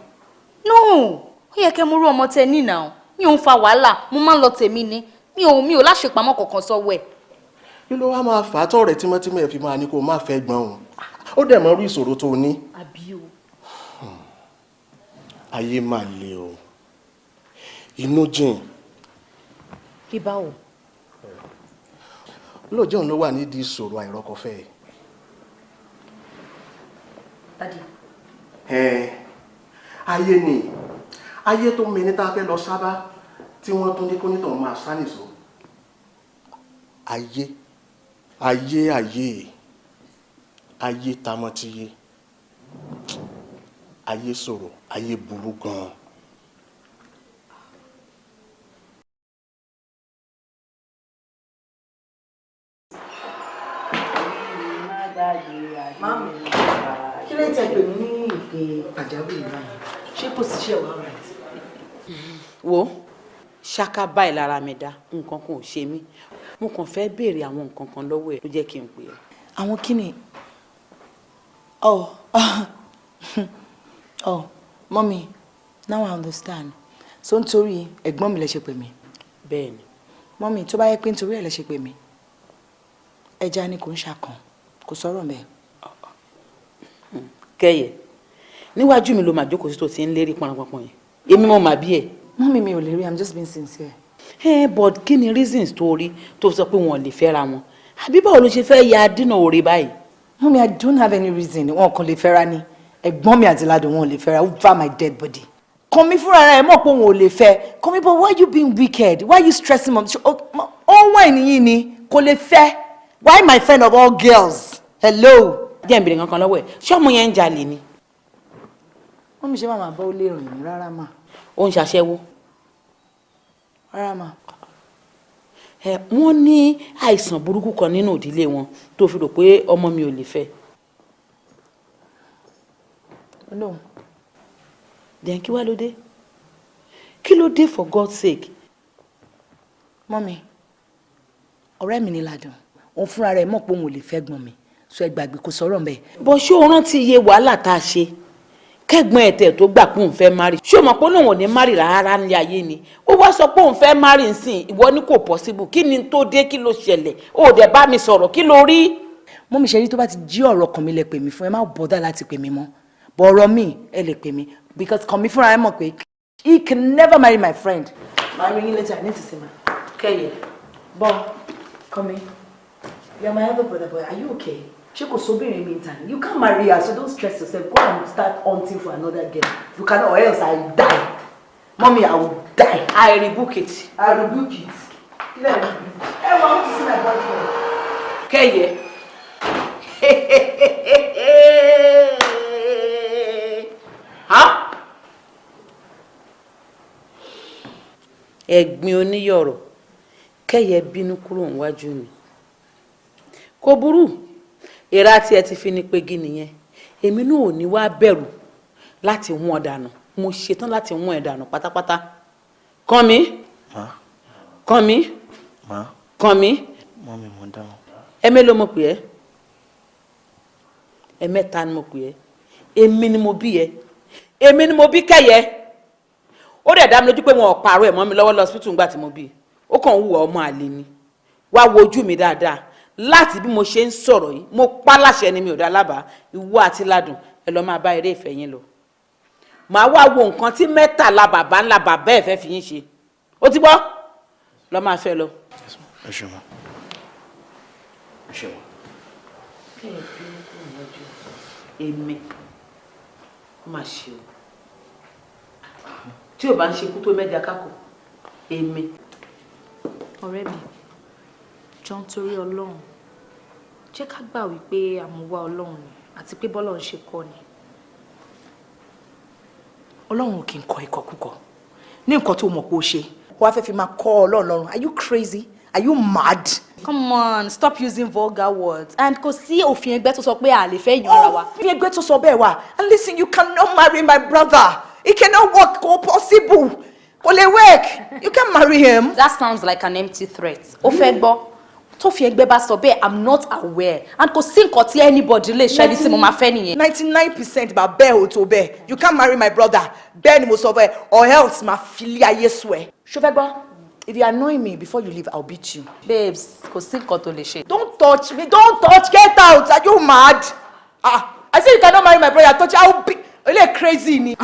No, ó yẹ kẹ́ mú rú ọmọ tẹ ní now. Mi ò ń fa wàhálà, mo máa ń lọ tèmi ni. Mi ò láṣepamọ́ kankan sọ́wọ́ ẹ̀. Kí ló wá máa fà á tọ̀rẹ́ tímọ́tímọ́ ẹ̀ fi máa ní kó má fẹ́ gbọ́n òun? Ó dẹ̀ mọ orí ìṣòro tó ní. Àbí o. Ayé máa le o. Inú jìn. Bí báwo? Lóòjọ́ òun ló wà nídìí ìṣòro àìrọ́kọfẹ́. Daddy. Ayé ni. Ayé tó mẹni tá a fẹ́ lọ sábà tí wọ́n tún ní kó nítọ̀ máa sá nìṣó. Ayé. Ayé tamọ́tíyé. Ayé ṣòro, ayé burú gan-an. Mami, kí ló ń tẹ pè mí ní ìpè pàjáwìrì báyìí? Ṣé kò sí ṣẹ̀wá rẹ̀? Wo ṣáká báyìí lára mi dá nǹkan kan ò ṣe mí. Mo kàn fẹ́ béèrè àwọn nǹkan kan lọ́wọ́ ẹ̀ ló jẹ́ kí n pè ẹ́. Àwọn kí ni? Mommy, now I understand. So nítorí ẹ̀gbọ́n mi lẹ ṣe pè mí. Bẹ́ẹ̀ni. Mommy, tó bá yẹ pé nítorí ẹ̀ lẹ ṣe pè mí. Ẹja ni kò ń ṣàkàn, kò sọ̀rọ̀ mẹ́. Kẹ́yẹ, níwájú mi ló máa jókòó sí tó ti ń lérí pọnrọpọnpọn yẹn. Èmi mo máa bí ẹ. Mommy, mi ò lè rí, I'm just being sincere. But kí ni reasons tó rí tó sọ pé wọn ò lè fẹ́ra wọn? Àbí báwo ló ṣe fẹ́ ya dínà òre báyìí? Mommy, I don't have any reason. Wọn kàn lè fẹ́ra ni. Ẹ̀gbọ́n mi àti Ládùn wọn ò lè fẹ́ra over my dead body. Kọ́mi fúnra rẹ̀ mọ̀ pé òun ò lè fẹ́. Kọ́mi, but why you being wicked? Why you stressing mom? Ó wà ènìyàn ni kò lè fẹ́. Why my friend of all girls? Hello. Jẹ́ ìbéèrè kankan lọ́wọ́ ẹ̀. Ṣé ọmọ yẹn ń jalè ni? Wọ́n mi ṣe máa bọ́ ó lè rìn ní rárá mà. Ó ń ṣaṣẹ́wó. Rárá mà. Wọ́n ní àìsàn burúkú kan nínú ìdílé wọn tó fi rò pé ọmọ mi ò lè fẹ́. No. Then kí wá ló dé? Kí ló dé for God's sake? Mọ́mi, ọ̀rẹ́ mi ni Ládùn. Òun fúnra rẹ̀ mọ̀ pé òun ò lè fẹ́ gbọ́n mi. So ẹ gbàgbé kò sọ̀rọ̀ mbẹ́. Bó ṣé o rántí iye wàhálà tá a ṣe? Kẹ́gbọ́n ẹ̀tẹ̀ tó gbà pé òun fẹ́ marry. Ṣé o mọ̀ pé òun ò ní marry rárá ní ayé ni? Ó wá sọ pé òun fẹ́ marry nsìn, ìwọ ní kò possible. Kí ni tó dé, kí ló ṣẹlẹ̀? Ó dẹ̀ bá mi sọ̀rọ̀, kí ló rí? Mọ́mi ṣe rí tó bá ti jí ọ̀rọ̀ kan mi lẹ pè mí fún ẹ má bọ́dà láti pè mí mọ́. But ọ̀rọ̀ mi ẹ lè pè mí because kan mi fúnra ẹ mọ̀ pé he can never marry my friend. Màá ring you later, I need to see ma. Kẹ́yẹ. Bọ́, come in. You are my other brother boy, are you okay? Ṣé kò sóbìnrin mi ta ni? You can't marry her, so don't stress yourself. Go and start hunting for another girl. You cannot, or else I die. Mommy, I will die. I rebuke it. I rebuke it. I want to see my boyfriend. Kẹ́yẹ. Ẹ̀gbin oníyọ̀rọ̀, Kẹ́yẹ bínú kúrò níwájú mi. Kò burú, èra tí ẹ ti fi ní pegi nìyẹn. Èmi náà ò ní wá bẹ̀rù láti wọ́n dànù. Mo ṣetán láti wọ́n ẹ̀ dànù pátápátá. Kàn mí. Kàn mí. Kàn mí. Mọ́mí mo dáhùn. Ẹ̀mélòó mo pè ẹ́? Ẹ̀mẹ́ta ni mo pè ẹ́. Èmi ni mo bí ẹ. Èmi ni mo bí Kẹ́yẹ. Ó dẹ̀ dá mi lójú pé wọn ò pààrọ̀ ẹ̀ mọ́ mi lọ́wọ́ lọ hospital ńgbà tí mo bí. Ó kàn ń hùwà ọmọ àlè ni. Wá wo ojú mi dáadáa. Láti bí mo ṣe ń sọ̀rọ̀ yìí, mo pa láṣẹ ni mi ò dá lábàá. Ìwọ àti Ládùn, ẹ lọ máa bá eré ìfẹ́ yín lọ. Màá wá wo nǹkan tí mẹ́tàlá bàbá ńlá bàbá ẹ̀ fẹ́ fi yín ṣe. Ó ti gbọ́? Lọ máa fẹ́ lọ. Ẹ ṣe wọn. Ẹ ṣe wọn. Kẹ́yẹ bínú kúrò níwájú èmi. Ó máa ṣe o. Tí ò bá ń ṣe kú tó mẹ́ja kákò, èmi. Ọ̀rẹ́ mi, jọ̀ọ́ nítorí Ọlọ́run, jẹ́ ká gbà wípé àmúwá Ọlọ́run ni àti pé bọ́lọ́run ṣe kọ́ ni. Ọlọ́run kì í kọ ìkọkúkọ ní nǹkan tó mọ̀ pé ó ṣe wàá fẹ́ fi máa kọ́ Ọlọ́run lọ́rùn. Are you crazy? Are you mad? Come on, stop using vulgar words. And kò sí òfin ẹgbẹ́ tó sọ pé a lè fẹ́ yan ara wa. Òfin ẹgbẹ́ tó sọ bẹ́ẹ̀ wà. And listen, you cannot marry my brother. It cannot work. Kò possible. Kò lè work. You can't marry him. That sounds like an empty threat. Ó fẹ́ gbọ́. Tó fi ẹgbẹ́ bá sọ bẹ́ẹ̀, I'm not aware. And kò sí nǹkan tí anybody lè ṣe ẹni tí mo máa fẹ́ nìyẹn. 99% bá bẹ́ẹ̀ ò tó bẹ́ẹ̀. You can't marry my brother. Bẹ́ẹ̀ ni mo sọ bẹ́ẹ̀. Or else máa fi ilé ayé sùn ẹ̀. Ṣó fẹ́ gbọ́? If you annoy me before you leave, I'll beat you. Babes, kò sí nǹkan tó lè ṣe. Don't touch me. Don't touch. Get out. Are you mad? I said you cannot marry my brother. Touch. I'll be. You're crazy ni.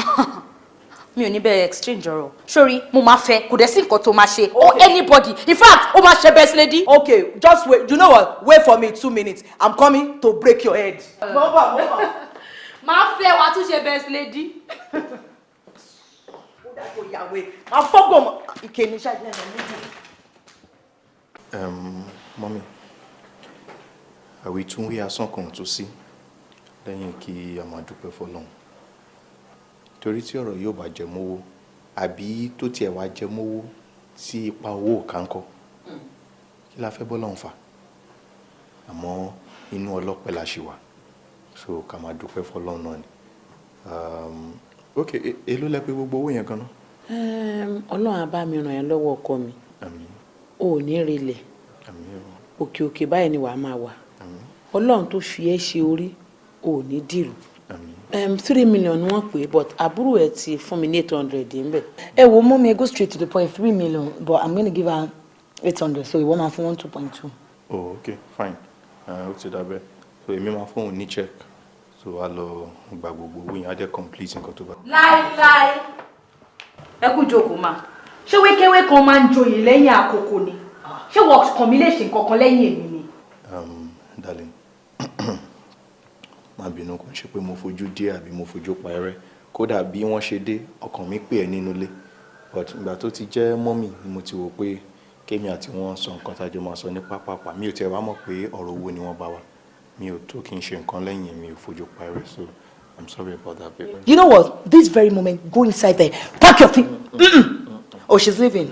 Mi ò ní bẹ̀rẹ̀ exchange ọ̀rọ̀. Sori, mo máa fẹ́, kò dẹ̀ sí nǹkan tó máa ṣe. Or anybody. In fact, ó máa ṣe best lady. Okay, just wait. You know what? Wait for me 2 minutes. I'm coming to break your head. Máa fẹ́ wa tún ṣe best lady. Mọ́mí, àwítúnwí asán kan tó sí lẹ́yìn kí a máa dúpẹ́ fọ́lọ́run. Torí tí ọ̀rọ̀ yóò bá jẹ mówó àbí tó tiẹ̀ wá jẹ mówó tí ipa owó ká ń kọ́ kí la fẹ́ bọ́lọ́run fà. Àmọ́ inú ọlọ́pẹ́ la ṣì wà, so ká máa dúpẹ́ fọ́lọ́run náà ni. Ok, èló lẹ pé gbogbo owó yẹn gan-an? Ọlọ́run á bá mi ràn ẹ́ lọ́wọ́ ọkọ mi. O ò ní relẹ̀. Òkè òkè báyìí ni wàá máa wà. Ọlọ́run tó fi ẹ́ ṣe orí o ò ní dìrù. 3 million ni wọ́n pè é, but àbúrò ẹ̀ ti fún mi ní 800 ń bẹ̀. Ẹ wo mọ́mí, I go straight to the point. 3 million, but I'm going to give her 800, so ìwọ máa fún 1 2.2. Oh, okay, fine. Ó ti dà bẹ́ẹ̀. So èmi máa fún òun ní check. So a lọ gba gbogbo owó yẹn á jẹ́ complete nǹkan tó bá. Láíláí. Ẹ kú jókòó mà. Ṣé wékéwé kan máa ń joyè lẹ́yìn àkókò ni? Ṣé wọ́n kàn mí lè ṣe nǹkan kan lẹ́yìn èmi ni? Darling, má bínú kò ń ṣe pé mo fojú dé àbí mo fojú pa ẹrẹ́. Kódà bí wọ́n ṣe dé, ọkàn mi pè ẹ́ nínú ilé. But ìgbà tó ti jẹ́ mọ́mì ni mo ti wò pé kémi àti wọn sọ nǹkan tájọ máa sọ ní pápápá. Mi ò tiẹ̀ wá mọ̀ pé ọ̀rọ̀ owó ni wọ́n bá wa. Mi ò tó kí n ṣe nǹkan lẹ́yìn mi ò fojú pa ẹrẹ́, so I'm sorry about that, baby. You know what? This very moment, go inside there. Pack your thing. Oh, she's leaving.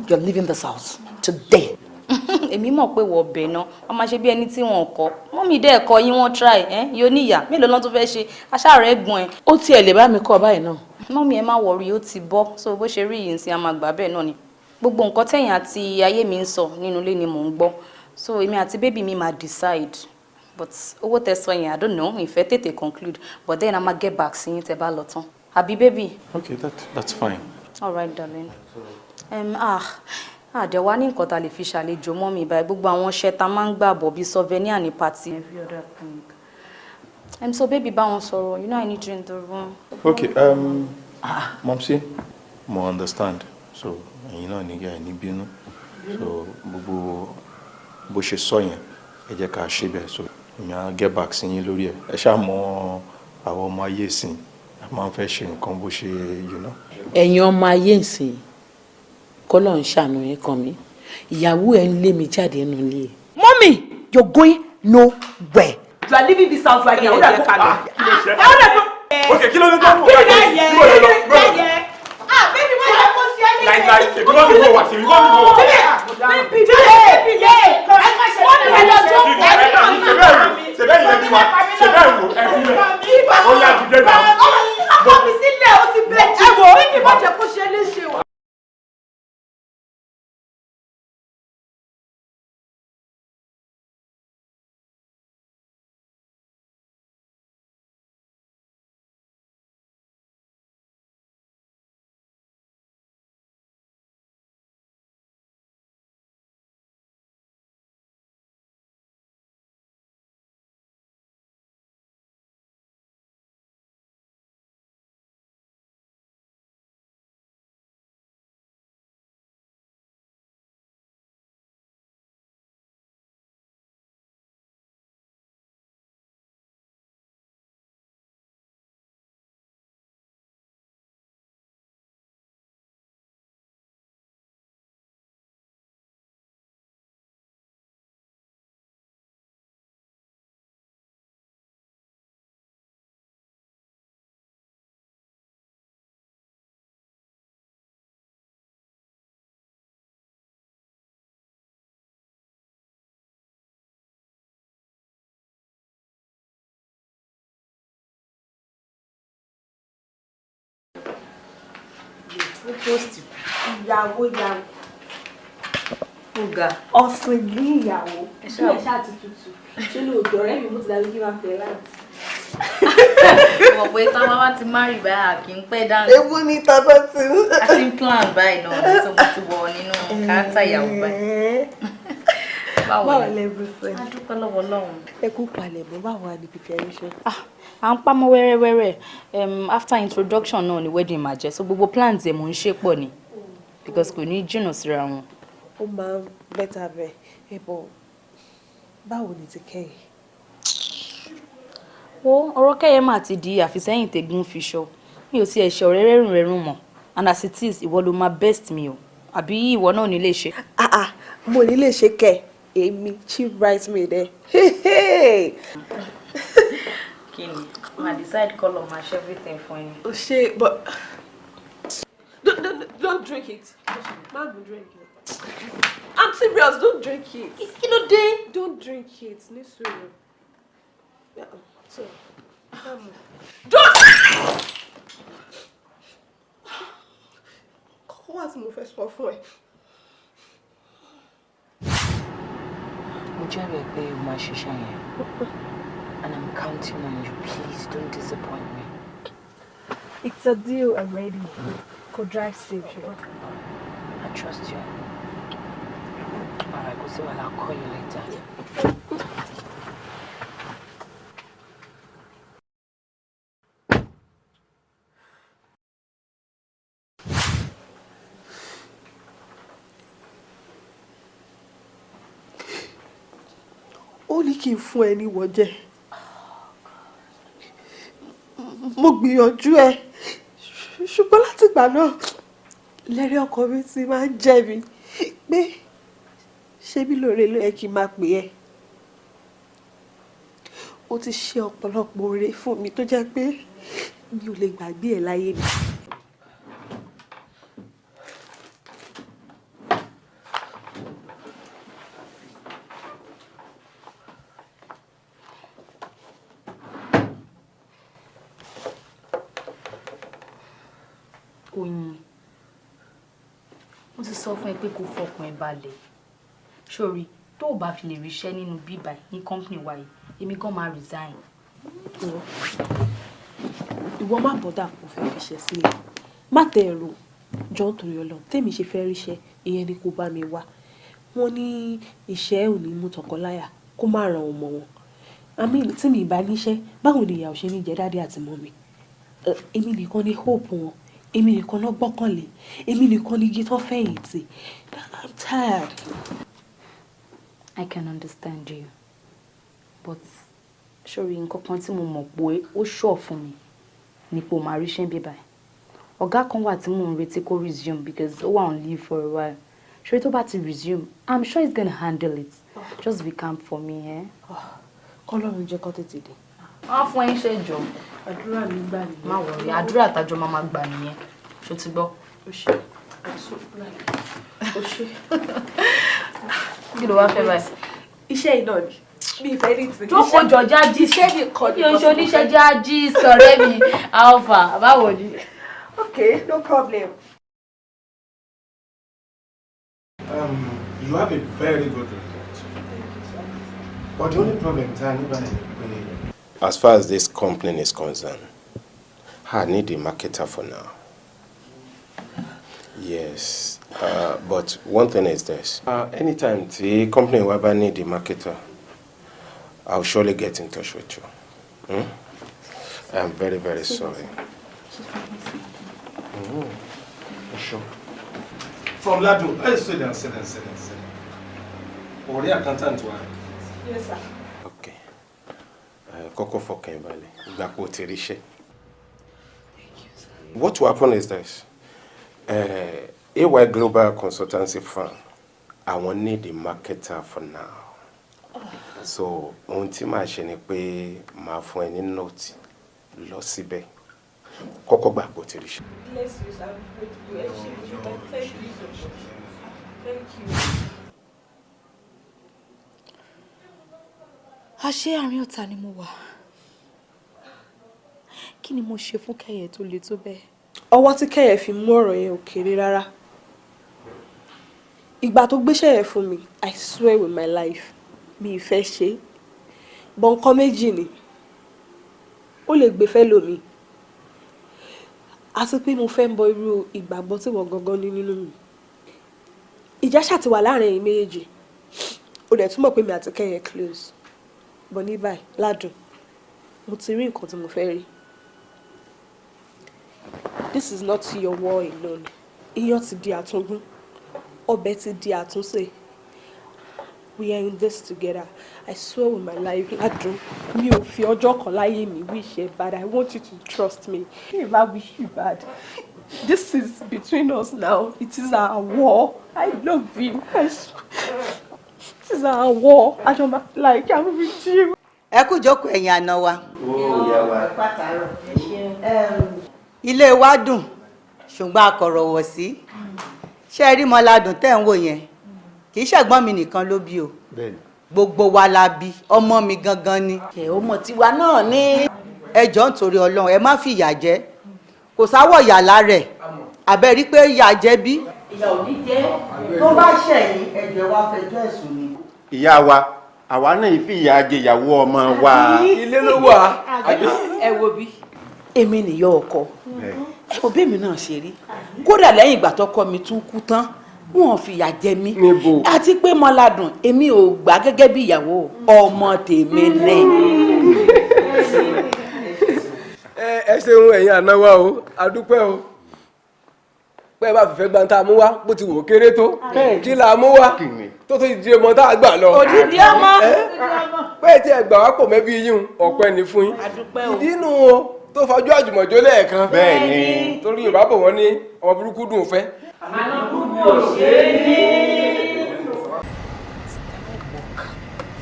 You're leaving this house today. Èmi mọ̀ pé wọ́n bẹ̀ náà, wọ́n máa ṣe bí ẹni tí wọ́n kọ́. Mọ́mí dẹ́ ẹ̀kọ́ yín wọ́n try, yóò níyà. Mélòó lọ́n tó fẹ́ ṣe? Aṣá rẹ̀ gbọ́n ẹ̀. Ó tiẹ̀ lè bá mi kọ́ báyìí náà. Mọ́mí ẹ má worry, ó ti bọ́. So bó ṣe rí yìí sí a máa gbà bẹ́ẹ̀ náà ni. Gbogbo nǹkan tẹ̀yìn àti ayé mi ń sọ nínú ilé ni mò ń gbọ́. So èmi àti bébì mi máa decide. But owó tẹ́ sọ yẹn, I don't know, ìfẹ́ tètè conclude. But then I ma get back sí yín tẹ́ bá lọ tán. Àbí baby? Okay, that's fine. All right, darling. Àdẹ̀wá ní nǹkan tá lè fi ṣàlejò mọ́ mi báyìí. Gbogbo àwọn iṣẹ́ tá máa ń gbà bọ̀ bí souvenir ní party. Every other thing. So baby bá wọn sọ̀rọ̀. You know I need you in the room. Okay, Momsi, mo understand. So ẹ̀yin náà nígbà ẹ̀ ní bínú. So gbogbo bó ṣe sọ yẹn, ẹ jẹ́ ká ṣe bẹ́ẹ̀. So èmi á get back sí yín lórí ẹ̀. Ẹ ṣáà mọ àwọn ọmọ ayé ìsìn. A máa ń fẹ́ ṣe nǹkan bó ṣe, you know. Ẹ̀yin ọmọ ayé ìsìn kọ́lọ̀ ń ṣàánú yín kan mi. Ìyàwó ẹ̀ ń lé mi jáde nínú ilé. Mommy, you're going nowhere. You are leaving this house right now. Okay, kí ló ní tó ń bọ̀ káàkiri? Kí ló lè lọ? Baby, why you not see anything? Láìláì, ṣèbí wọ́n mi wò wá, ṣèbí wọ́n mi wò wá. Baby, ṣèbẹ́ yìí ẹbí wa, ṣèbẹ́ ìwò ẹbí rẹ̀. Ó yá dìde náà. Ọkọ mi sílẹ̀, ó ti bẹ̀ẹ̀ jí. Bíbí má jẹ́ kó ṣe é léṣe o. ó post ìyàwó ọ̀gá ọ̀sìn ní ìyàwó bí ẹ̀ ṣáà ti tutù ṣé ní òjò ọ̀rẹ́ mi mo ti dàbí kí n máa fẹ́ láti. mọ̀ pé táwọn bá ti marry báyà kì í pẹ́ dáná. ewu ní tábà tí. a ti ń plan báyìí náà tó mo ti wọ nínú káàtà ìyàwó báyìí. báwo lẹ everything. a dúpẹ́ lọ́wọ́ Ọlọ́run. ẹ kú palẹ̀ mọ́ báwo wà ní preparation. à ń pamọ́ wẹ́rẹ́wẹ́rẹ́ after introduction náà ni wedding máa jẹ́ so gbogbo plans ẹ̀ mò ń ṣe pọ̀ ni because kò ní jìnnà síra wọn. ó máa ń bẹ́tà bẹ́ẹ̀ ẹ bọ̀ báwo ni ti kẹ́yìn. wo ọ̀rọ̀ kẹ́yẹ mà ti di àfisẹ́yìn tẹ̀gún fi ṣọ mi ò tiẹ̀ ṣe ọ̀rẹ́ rẹ́rùn mọ́ and as it is ìwọ ló máa best mi o àbí ìwọ náà ní lè ṣe. mo ní lè ṣe kẹ èmi chief bridesmaid ẹ. kí ni ma decide colour match everything for you. o ṣe but don't drink it. má gbé drink it. I'm serious, don't drink it. Kí ló dé? Don't drink it. Ní sùúrù. So, don't! Kọ́kọ́ wá tí mo fẹ́ sọ fún ẹ. Mo jẹ́rìí pé o máa ṣiṣẹ́ yẹn. And I'm counting on you. Please don't disappoint me. It's a deal already. Go drive safe, sure. I trust you. Alright, go see what I'll call you later. Ó ní kí n fún ẹ ní wọ́jẹ́. Mo gbìyànjú ẹ. Ṣùgbọ́n látìgbà náà lẹ́rìí ọkọ mi ti máa ń jẹ́ mi pé ṣé bí lóore ló yẹ kí n máa pè ẹ́. Ó ti ṣe ọ̀pọ̀lọpọ̀ oore fún mi tó jẹ́ pé mi ò lè gbàgbé ẹ̀ láyé mi. Oyin, mo ti sọ fún ẹ pé kó fọkàn ẹ balẹ̀ sórí tó o bá fi lè ríṣẹ́ nínú bíbá ní company wa yìí èmi gan máa resign. Ìwọ má bọ́dà kó fẹ́ ríṣẹ́ sílẹ̀ má tẹ ẹ̀rọ jọ torí Ọlọ́run tèmi ṣe fẹ́ ríṣẹ́ ìyẹn ni kó bá mi wá. Wọ́n ní iṣẹ́ ò ní mú tọkọláyà kó má ran ọmọ wọn. Àmì tí mi bá níṣẹ́ báwo ni ìyàwó ṣe ní jẹ́ dáadé àti mọ́mi. Èmi nìkan ni hope wọn. Èmi nìkan náà gbọ́kànlé. Èmi nìkan ni igi tó fẹ̀yìntì. I'm tired. I can understand you. But sori nǹkan kan tí mo mọ̀ pé ó ṣọ̀ fún mi ni pé o máa ríṣẹ́ bíbá ẹ̀. Ọ̀gá kan wà tí mò ń retí kó resume because ó wà on leave for a while. Sori tó bá ti resume, I'm sure he's gonna handle it. Just be calm for me. Kọ́lọ́run jẹ́ kó tètè dé. Wọ́n á fún ẹ ń ṣe jọ. Àdúrà mi gbà nìyẹn. Má wọrí, àdúrà àtàjọ máa gbà nìyẹn. Ṣó ti gbọ́? Ó ṣe. Ó ṣe. Kí ló wá fẹ́ báyìí? Iṣẹ́ iná ni. Mi ìfẹ́ ní ti. Jókòó jọ jájí. Iṣẹ́ mi kọ́ ni. Yóò ṣe oníṣẹ́ jájí sọ̀rẹ́ mi. Alpha, báwo ni? Okay, no problem. You have a very good report. But the only problem is as far as this company is concerned, I need a marketer for now. Yes, but one thing is this. Anytime the company will ever need a marketer, I'll surely get in touch with you. I'm very, very sorry. Sure. From Ladu, let's sit down. Already accountant one. Yes, sir. Okay. Kọ́kọ́ fọkàn balẹ̀. Ìgbà kò ti ríṣẹ́. What will happen is this. AAYO Global Consultancy Firm, I won't need a marketer for now. So, ohun tí màá ṣe ni pé màá fún ẹ ní note lọ síbẹ̀. Kọ́kọ́ gbà kò ti ríṣẹ́. Bless you, sir. Thank you so much. Thank you. Àṣé àárín ọ̀tá ni mo wà. Kí ni mo ṣe fún Kẹ́yẹ tó le tó bẹ́ẹ̀? ọwọ́ tí kẹ́yẹ̀ fi mú ọ̀rọ̀ yẹn ò kéré rárá. Ìgbà tó gbéṣẹ́ yẹn fún mi, I swear with my life, mi ì fẹ́ ṣe é. Bọ̀ nǹkan méjì ni, ó lè gbé fẹ́ lómi. Àti pé mo fẹ́ ń bọ irú ìgbàgbọ́ tí wọ́n gangan ní nínú mi. Ìjà ṣáà ti wà láàrin ẹ̀yin méjèèjì. Ó dẹ̀ túmọ̀ pé mi àti kẹ́yẹ̀ close. Bọ̀ ní báyìí, ládùn, mo ti rí nǹkan tí mo fẹ́ rí. This is not your war alone. Iyán ti di àtúngún. Ọbẹ̀ ti di àtúnṣe. We are in this together. I swear with my life, ládùn, mi ò fi ọjọ́ kan láyé mi wish you bad. I want you to trust me. If I wish you bad, this is between us now. It is our war. I love you. I swear. This is our war. I don't like I'm with you. Ẹ kú jókòó ẹ̀yin àna wa. ìyá wa. Ilé wa dùn ṣùgbọ́n akọ̀rọ̀wọ̀ sí. Ṣé rí Mọ́ládùn tẹ́ ń wò yẹn? Kì í ṣẹ̀gbọ́n mi nìkan ló bí o. Gbogbo wa la bí, ọmọ mi gangan ni. Ọmọ tiwa náà ni. Ẹ jọ̀ọ́ nítorí Ọlọ́run ẹ má fi ìyà jẹ. Kò sáwọ̀ ìyà lára ẹ̀. Àbẹ́ rí pé ìyà jẹ bí. Ìyà ò ní jẹ́. Tó bá ṣẹ̀yìn ẹ̀jẹ̀ wa fẹjọ́ ẹ̀sùn ni. ìyá wa àwa náà ìfìyà jẹ ìyàwó ọmọ wa. Ilé ló wà. Ẹ wo bí èmi nìyọ ọkọ. Ẹ wo bẹ́ẹ̀ mi náà ṣe rí. Kódà lẹ́yìn ìgbà tọ́kọ mi tún kú tán, wọ́n fìyà jẹ mí. Àti pé Mọ́ládùn èmi ò gbà gẹ́gẹ́ bí ìyàwó ọmọ tèmi ní. Ẹ ṣeun ẹ̀yin àná wa o, a dúpẹ́ o. Pé bá fìfẹ́ gba tá a mú wá bó ti wò kéré tó. Kí la mú wá tó di ọmọ tá a gbà lọ. Òdìdí ọmọ. Pé tí ẹ gbà wá pọ̀ mẹ́bí yín ọ̀pẹ ni fún yín. Ìdí inú o tó fọjú àjùmọ̀jó lẹ́ẹ̀kan. Bẹ́ẹ̀ni. Torí Yorùbá bọ̀ wọ́n ní ọmọ burúkú dùn fẹ́.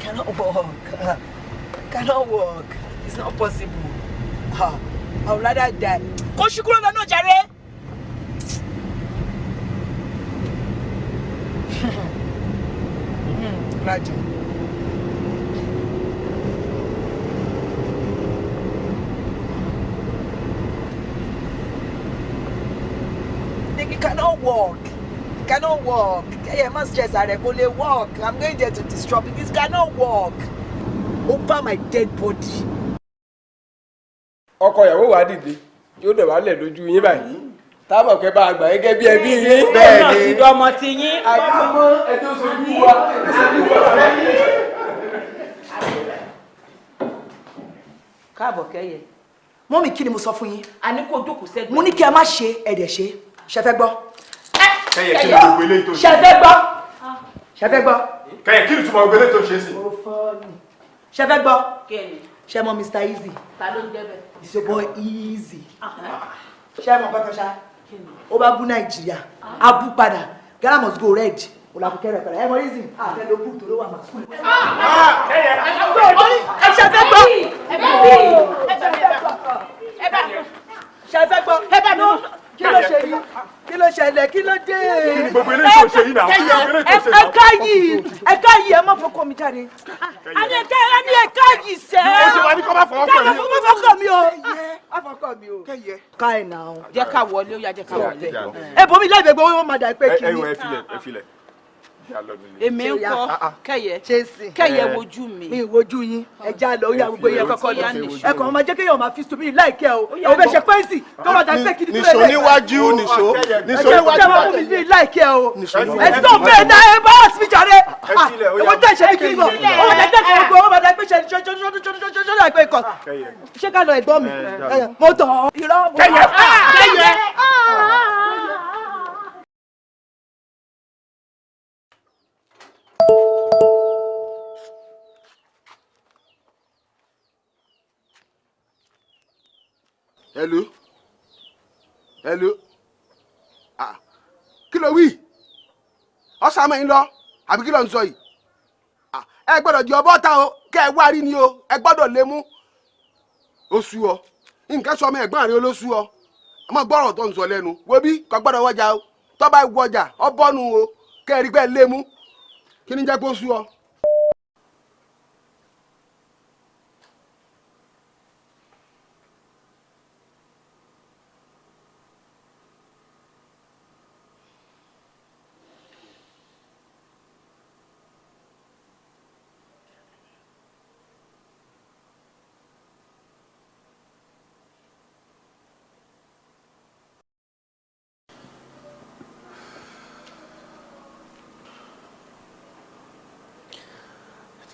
Cannot work. Cannot work. It's not possible. I would rather die. Kò sí kúrò lọ́nà jàre. Raju. It cannot work. It cannot work. Hey, must stress are only work. I'm going there to disrupt it. This cannot work. Over my dead body. Ọkọ ìyàwó wa dìde yóò dẹ̀ wá lẹ̀ lójú yín báyìí. Tábọ̀ kẹ́ bá a gbà gẹ́gẹ́ bí ẹbí yín. Bẹ́ẹ̀ni. Ti dọ́mọ ti yín. Àgbàmọ́ ẹjọ́ sojú wa. Káàbọ̀ kẹ́yẹ. Mọ́mì kí ni mo sọ fún yín? A ní kó jókòó sẹ́gbẹ̀ẹ́. Mo ní kí ẹ má ṣe ẹ̀dẹ̀ ṣe. Ṣé fẹ́ gbọ́? Kẹ́yẹ kí ni gbogbo eléyìí tó ṣe? Ṣé fẹ́ gbọ́? Ṣé fẹ́ gbọ́? Kẹ́yẹ kí ni túmọ̀ gbogbo eléyìí tó ṣe sí? Ṣé fẹ́ gbọ́? Kẹ́ni. Ṣé mọ Mr. Easy? Ta ló ń jẹ́ bẹ́ẹ̀? It's your boy Easy. Ṣé mọ kọ́kọ́ ṣá? Ó bá bú Nàìjíríà. A bú padà. Ghana must go red. Olùkọ́ rẹ̀ pẹ̀lẹ́. Ẹ mọ Easy. Àfẹ́ ló kú tó ló wà máa kú. Ẹ ṣe fẹ́ gbọ́. Ṣé fẹ́ gbọ́? Ẹ bá mi. Kí ló ṣe yìí? Kí ló ṣẹlẹ̀? Kí ló dé? Gbogbo eléyìí tó ṣe yìí náà. Ẹ̀ka yìí ẹ má fọkọ mi jáde. Àní ẹ̀ka yìí sẹ́. Ó ṣe wá ní kọ́ bá fọwọ́ kàn mí. Má fọkọ mi o. Má fọkọ mi o. Ká ẹ̀ nà ó. Jẹ́ ká wọlé ó yá jẹ́ ká wọlé. Ẹ bomi láì gbẹgbẹ owó máa dà pé kí ni. Ẹ filẹ̀. Èmi ń kọ́ kẹ́yẹ. Kẹ́yẹ wojú mi. Mi wojú yín. Ẹ já lọ ó yá gbogbo yẹn kọ́kọ́ yá. Ẹ kàn máa jẹ́ kéèyàn máa fi sùn mí láìkẹ́ o. Ẹ bẹ ṣe pẹ́ǹsì tó wà dà pé kí ni tó lè Nìṣó níwájú nìṣó. Ẹ jẹ́ máa mú mi ní láìkẹ́ o. Ẹ sọ bẹ́ẹ̀ dá ẹ bá wà síbi jàre. Ẹ wọ́n tẹ̀ ṣe ní kí n bọ̀. Ó wà dà pé kí n bọ̀. Ó wà dà pé ṣe ní ṣọ́ṣọ́ṣọ́ṣọ́ṣọ́ àìpé kan. Ṣé ká lọ ẹ̀gbọ́n mi? Mo tọ̀ irọ́. Kẹ́yẹ. Hello. Kí ló wí? Ọ̀sán mẹ́yìn lọ, àbí kí ló ń sọ yìí? Ẹ gbọ́dọ̀ di ọbọ̀ ta o, kẹ́ ẹ wá rí ni o, ẹ gbọ́dọ̀ lé mú. Ó sú ọ, nǹkan sọ ọmọ ẹ̀gbọ́n rẹ ló sú ọ. Ọmọ gbọ́rọ̀ tó ń sọ lẹ́nu, wo bí kò gbọ́dọ̀ wọjà o, tó bá wọjà ọ bọ́nu o, kẹ́ ẹ rí pẹ́ lé mú. Kí ni jẹ́ kó sú ọ?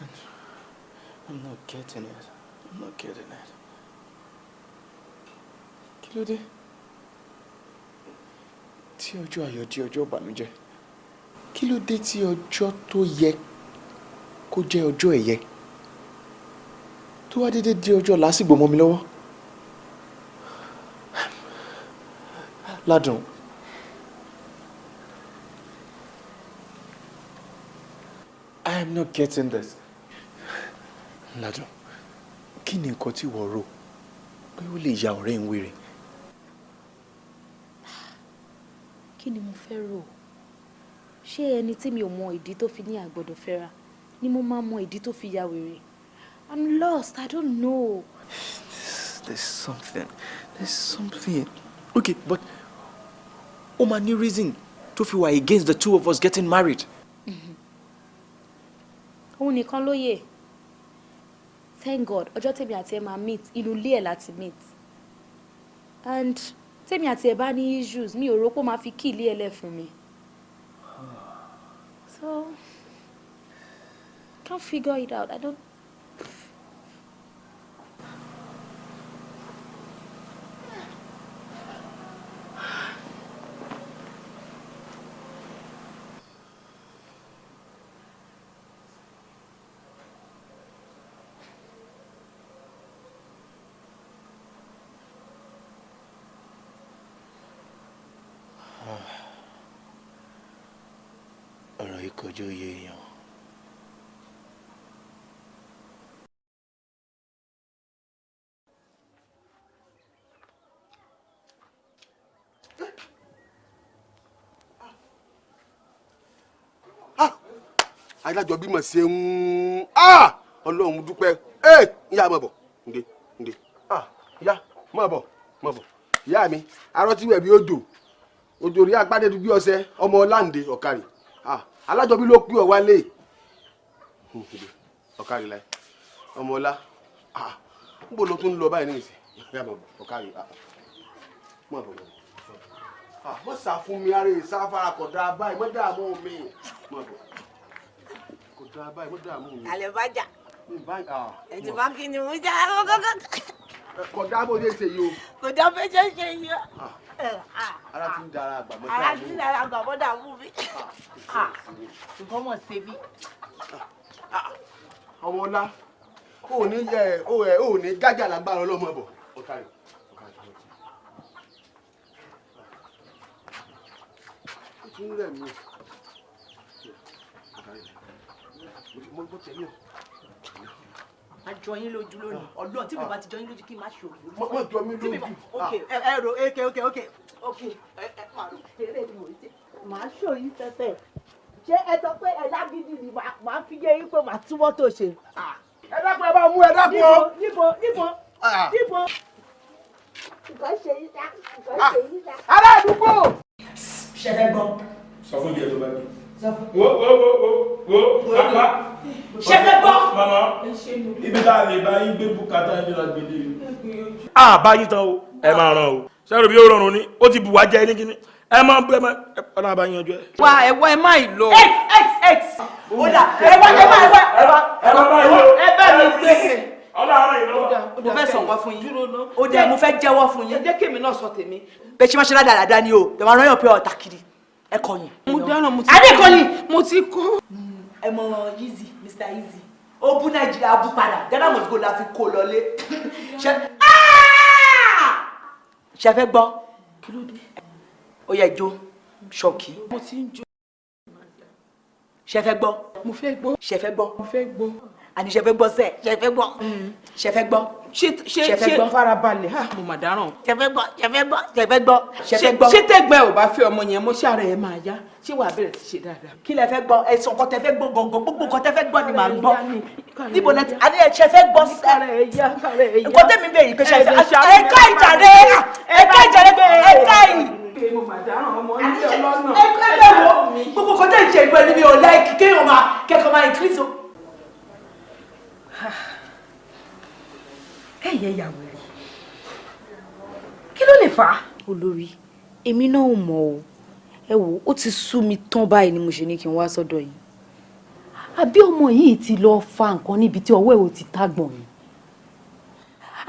understand. I'm not getting it. I'm not getting it. Kí ló dé? Tí ọjọ́ ayọ̀ di ọjọ́ ìbànújẹ́. Kí ló dé tí ọjọ́ tó yẹ kó jẹ́ ọjọ́ ẹ̀yẹ? Tó wá dédé di ọjọ́ lásìgbò mọ́ mi lọ́wọ́. Ládùn. I am not getting this. Ládùn, kí ni nǹkan tí wọ́n rò pé ó lè ya ọ̀rẹ́ ń wèrè? Kí ni mo fẹ́ rò? Ṣé ẹni tí mi ò mọ ìdí tó fi ní àgbọ́dọ̀ fẹ́ra ni mo máa mọ ìdí tó fi ya wèrè? I'm lost. I don't know. There's something. Okay, but ó máa ní reason tó fi wà against the two of us getting married. Òun nìkan ló yẹ. Thank God, ọjọ́ tèmi àti ẹ máa meet, inú ilé ẹ̀ láti meet. And tèmi àti ẹ bá ní issues, mi ò rò pé ó máa fi kí ilé ẹ lẹ̀ fún mi. So, can't figure it out. I don't. Ọ̀rọ̀ yìí kọjú òye èèyàn. Adájọ́ bímọ ṣe ń Ọlọ́run dúpẹ́ ìyá máa bọ̀ ǹdẹ ìyá máa bọ̀ ìyá mi arọ́tíwẹ̀ bí òjò rí agbádẹ́dù bí ọṣẹ ọmọ ọláǹde ọ̀kàrì alájọbí ló pín ọ wálé ọ̀kàrì láì ọmọ ọlá níbo ló tún ń lọ báyìí ní ìsìn ìyá máa bọ̀ ọ̀kàrì máa bọ̀ mọ̀ sá fún mi ara ìsáfara kọ̀dá báyìí mọ̀ dààmú mi máa bọ̀. Àlẹ́bájà. Ẹ̀jẹ̀ bá kí ni mo já gọ́gọ́gọ́. Kọ̀dá bó ṣe ṣe yìí o. Kọ̀dá bó ṣe ṣe yìí o. Ara ti ń dara àgbà mọ́ dààmú. Ara ti ń dara àgbà mọ́ dààmú mi. Nǹkan mọ̀ ṣe bí. Ọmọ ọlá ò ní gájà lágbára ọlọ́mọ bọ̀. Ọ̀kàrì. Ó ti ń rẹ̀ mí. Mo tẹ̀lé o. A jọ yín lójú lónìí. Ọlọ́run tí mi bá ti jọ yín lójú kí n má ṣe òru. Mo jọ mí lójú. Ẹ ro okay. Eré ni mo ṣe. Màá ṣò yín tẹ́tẹ́. Ṣé ẹ sọ pé ẹ lágídí ni màá fi yé yín pé màá túbọ̀ tó ṣe? Ẹ dákun ẹ bá mú ẹ dákun o. Níbo. Nǹkan ṣe yín dá. Ará àdúgbò. Ṣé fẹ́ gbọ́? Sọ fún mi ẹ tó bá dé. Wo papa. Ṣé fẹ́ gbọ́? Mama, ibi tá a lè bá yín gbé bùkátà yín lọ gbèdé. Bá yín tán o, ẹ máa ràn o. Ṣẹ́rù bí ó rọrùn ni, ó ti bù wá jẹ ní kíní. Ẹ máa bú ẹ máa ọ̀nà àbá yanjú ẹ. Wá ẹ̀wọ́ ẹ má ì lọ. X. Ó dà ẹ bá mi gbé. Ọlọ́run yìí lọ́wọ́. Mo fẹ́ sọ̀kọ́ fún yín. Ó dẹ̀ mo fẹ́ jẹ́wọ́ fún yín. Ẹ jẹ́ kémi náà sọ tèmi. Bẹ́ẹ̀ ṣe máa ṣe ládàá ni o. Tẹ̀wọ́n aráyàn pé ọ̀tà kiri. Ẹ kọyìn. Mo dáná mo ti kọ́. Adékọ́ni mo ti kọ́. Ẹ mọ Easy, Mr. Easy. Ó bú Nàìjíríà bú padà. Ghana must go la fi kó lọlé. Ṣé fẹ́ gbọ́? Kí ló dé? Ó yẹ jó ṣọ́ọ̀kì. Mo ti ń jó. Ṣé fẹ́ gbọ́? Mo fẹ́ gbọ́. Ṣé fẹ́ gbọ́? Mo fẹ́ gbọ́. Àní ṣé fẹ́ gbọ́ sẹ́? Ṣé fẹ́ gbọ́? Ṣé fẹ́ gbọ́? Ṣé farabalẹ̀ mo mà dáràn. Ṣé fẹ́ gbọ́? Ṣé fẹ́ gbọ́? Ṣé fẹ́ gbọ́? Ṣé fẹ́ gbọ́? Ṣé tẹ́gbẹ́ ò bá fẹ́ ọmọ yẹn mo ṣe ara ẹ̀ máa yá? Ṣé wàá bẹ̀rẹ̀ sí ṣe dáadáa? Kí lẹ fẹ́ gbọ́? Ẹ̀sùn kan tẹ fẹ́ gbọ́ gangan gbogbo nǹkan tẹ fẹ́ gbọ́ ni màá gbọ́. Níbo lẹ ti àní ẹ ṣe fẹ́ gbọ́ sẹ́? Nǹkan tẹ́mi bẹ̀rẹ̀ pé ṣe fẹ́ ẹ̀ka ìjàre ẹ̀ka yìí. Mo mà dáràn ọmọ ilé ọlọ́nà. Ẹgbẹ́ wo gbogbo nǹkan tẹ̀ ń ṣe ìgbọ́ ẹni mi ò láìkí kéèyàn máa kẹ́kọ̀ọ́ máa increase o. Ẹ̀yẹ ìyàwó rẹ̀ kí ló lè fà á. Olórí èmi náà ò mọ̀ o, ẹ wò ó ti sú mi tán báyìí ni mo ṣe ní kí n wá sọ́dọ̀ yìí. àbí ọmọ yìí ti lọ fa nǹkan níbi tí ọwọ́ ẹ̀ ò ti tágbọ̀n ni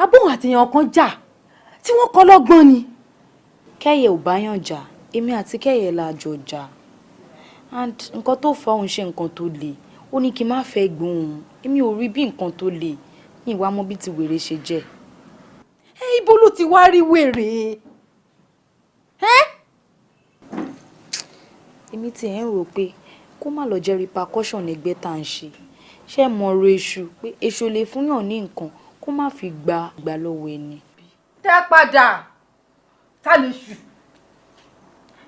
abóhùn àtìyàn kan jà tí wọ́n kọ́ lọ́gbọ́n ni. Kẹ́yẹ ò bá yàn jà èmi àti Kẹ́yẹ la jọ jà and nǹkan tó fa òun ṣe nǹkan tó le ó ní kí n má fẹ́ gbóhùn èmi ò rí bí nǹkan tó le ní ìwà mọ́ bí ti wèrè ṣe jẹ́. Ibo ló ti wá rí wèrè? Èmi ti ẹ̀ ń rò pé kó má lọ jẹ́ repercussion ẹgbẹ́ tá à ń ṣe ṣé mọ ọ̀rọ̀ èṣù pé èṣù lè fún yàn ní nǹkan kó má fi gba ìgbà lọ́wọ́ ẹni. Tẹ́ padà ta lè ṣù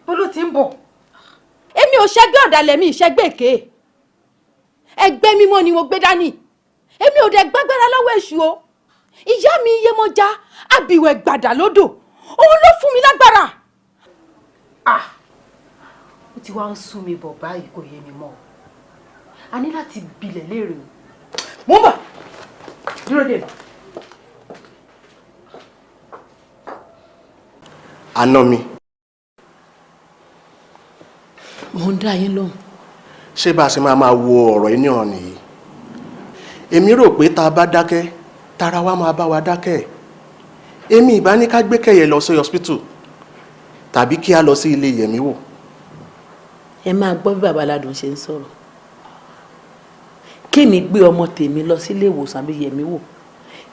bó ló ti ń bọ̀. Èmi ò ṣẹgbẹ́ ọ̀dàlẹ̀ mi ìṣẹ́gbẹ́ èké ẹgbẹ́ mímọ́ ni mo gbé dání èmi ò dẹ̀ gbàgbára lọ́wọ́ èṣù o ìyá mi Iyemọja àbíwẹ̀ gbàdà lódò òun ló fún mi lágbára. Ó ti wá ń sú mi bọ̀ báyìí kò yé mi mọ́ o a ní láti bilẹ̀ léèrè o. Mo ń bọ̀ dúró dè mí. Àná mi. Mo ń dá yín lóhùn. Ṣé bá a ṣe máa wo ọ̀rọ̀ yìí ní ọ̀nà yìí? Èmi rò pé tá a bá dákẹ́ tara wa máa bá wa dákẹ́. Èmi ìbá ní ká gbé Kẹ́yẹ lọ sí hospital tàbí kí a lọ sí ilé yẹ̀mí wò. Ẹ máa gbọ́ bí bàbá Aládùn ṣe ń sọ̀rọ̀. Kémi gbé ọmọ tèmi lọ sílé ìwòsàn bí yẹ̀mí wò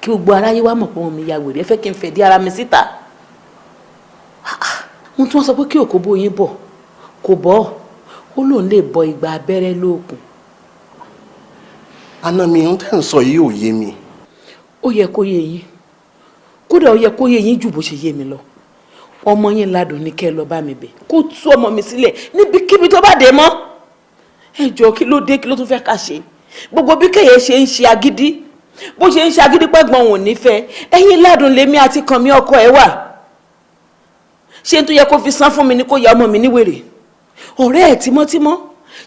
kí gbogbo aráyé wá mọ̀ pé wọn mi ya wèrè ẹ fẹ́ kí n fẹ̀dí ara mi síta. Mo tún sọ pé kí òkú bóyin bọ̀ kò bọ́ ó lóun lè bọ ìgbà abẹ́rẹ́ lóògùn. Àná mi ń tẹ̀ ń sọ yìí ò yé mi. Ó yẹ kó yé yín kódà ó yẹ kó yé yín jù bó ṣe yé mi lọ. Ọmọ yín Ládùn ní kẹ́ ẹ lọ bá mi bẹ̀ kó tú ọmọ mi sílẹ̀ níbikíbi tó bá dé mọ́. Ẹ jọ̀ọ́ kí ló dé kí ló tún fẹ́ ká ṣe gbogbo bí Kẹ́yẹ ṣe ń ṣe agídí bó ṣe ń ṣe agídí pẹ́gbọ́n òun nífẹ̀ẹ́ ẹ̀yin Ládùn lèmi àti kàn mí ọkọ ẹ wà. Ṣé n tó yẹ kó fi san fún mi ni kó ya ọmọ mi ní wèrè ọ̀rẹ́ ẹ̀ tímọ́tímọ́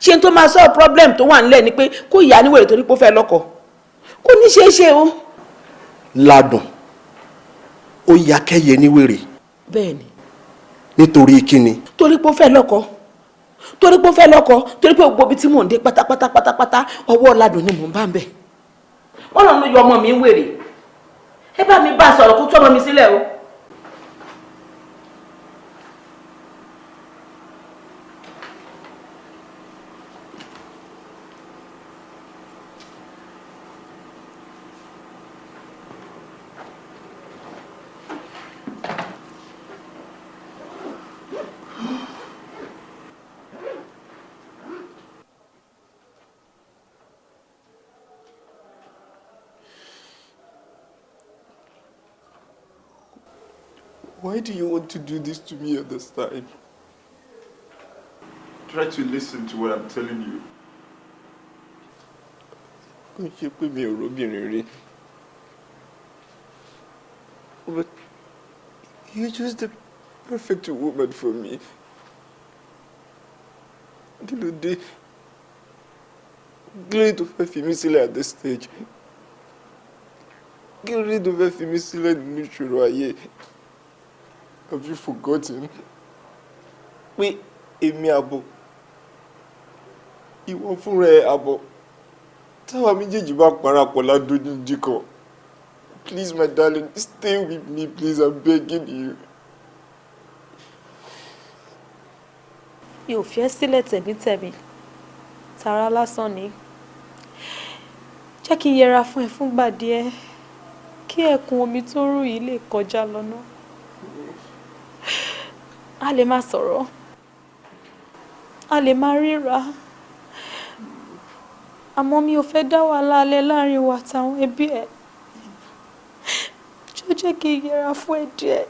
ṣé n tó máa sọ problem tó wà nílẹ̀ ni pé kó yà á ní wèrè torí pé ó fẹ́ lọ́kọ kó ní ṣeé ṣe o. Ládùn ó ya Kẹ́yẹ ní wèrè. Bẹ́ẹ̀ni. Nítorí kíni? Torí pé ó fẹ́ lọ́kọ torí pé gbogbo ibi tí mò ń dé pátápátá ọwọ́ Ládùn ni mò ń bá ń bẹ̀. Wọ́n lọ́n ló yọ ọmọ mi ń wèrè ẹ bá mi bá a sọ̀rọ̀ kó tú ọmọ mi sílẹ̀ o. Why do you want to do this to me at this time? Try to listen to what I'm telling you. Kò ṣe pé mi ò róbìnrin rí. But you chose the perfect woman for me. Kí ló dé? Kí ló dé tó fẹ́ fi mí sílẹ̀ at this stage? Kí ló dé tó fẹ́ fi mí sílẹ̀ nínú ìṣòro ayé? Have you forgotten? Pé èmi àbọ̀, ìwọ fúnra ẹ àbọ̀, táwa méjèèjì bá parapọ̀ ládójú jíkọ̀. Please, my darling, stay with me, please, I'm begging you. Mi ò fi ẹ́ sílẹ̀ tẹ̀mítẹ̀mí, tara lásán ni. Jẹ́ kí n yẹra fún ẹ fúngbà díẹ̀, kí ẹ̀kún omi tó rú yìí lè kọjá lọ́nà. A lè máa sọ̀rọ̀, a lè máa ríra, àmọ́ mi ò fẹ́ dá wàhálà alẹ́ láàrin wa àtàwọn ẹbí ẹ̀. Jẹ́ kí n yẹra fún ẹ díẹ̀.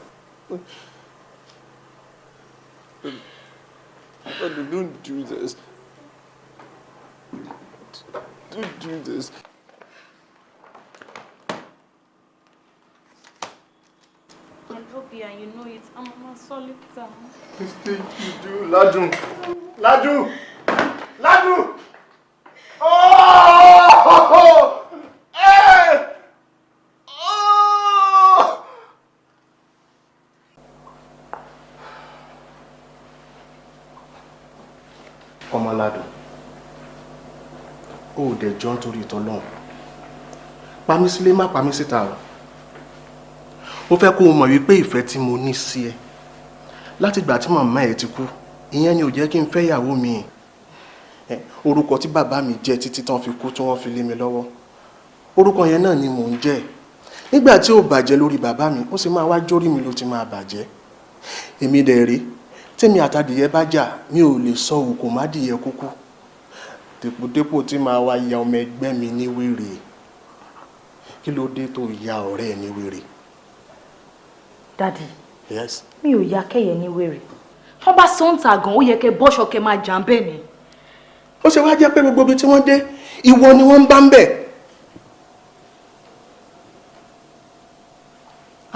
Don't do this. Don't do this. I love you and you know it. I'm a solid down. Mistake you do. Ládùn. Ládùn. Ládùn. Oh! Hey! Oh! Ọmọ Ládùn. Ó jọ nítorí ìtọ́lọ́run pa mí sílé má pa mí síta o. Mo fẹ́ kó o mọ̀ wípé ìfẹ́ tí mo ní sí ẹ láti ìgbà tí màmá ẹ ti kú ìyẹn ni ò jẹ́ kí n fẹ́ ìyàwó mi. Orúkọ tí bàbá mi jẹ́ títí tán fi kú tí wọ́n fi lé mi lọ́wọ́ orúkọ yẹn náà ni mò ń jẹ́. Nígbà tí ó bàjẹ́ lórí bàbá mi ó sì máa wá jórí mi ló ti máa bàjẹ́. Èmi dẹ̀ rí tèmi àtàdìyẹ bá jà mi ò lè sọ òkò má dìyẹ kúkú dèpòdépò tí máa wá ya ọmọ ẹgbẹ́ mi ní wèrè. Kí ló dé tó ya ọ̀rẹ́ ẹ ní wèrè? Daddy, Yes. mi ò ya kẹ́yẹ ní wèrè. Wọ́n bá sọ́ǹtà gan, ó yẹ kẹ́ bọ́ṣọ kẹ́ máa jà ń bẹ̀ ni. Ó ṣe wá jẹ́ pé gbogbo ibi tí wọ́n dé ìwọ ni wọ́n ń bá ń bẹ̀.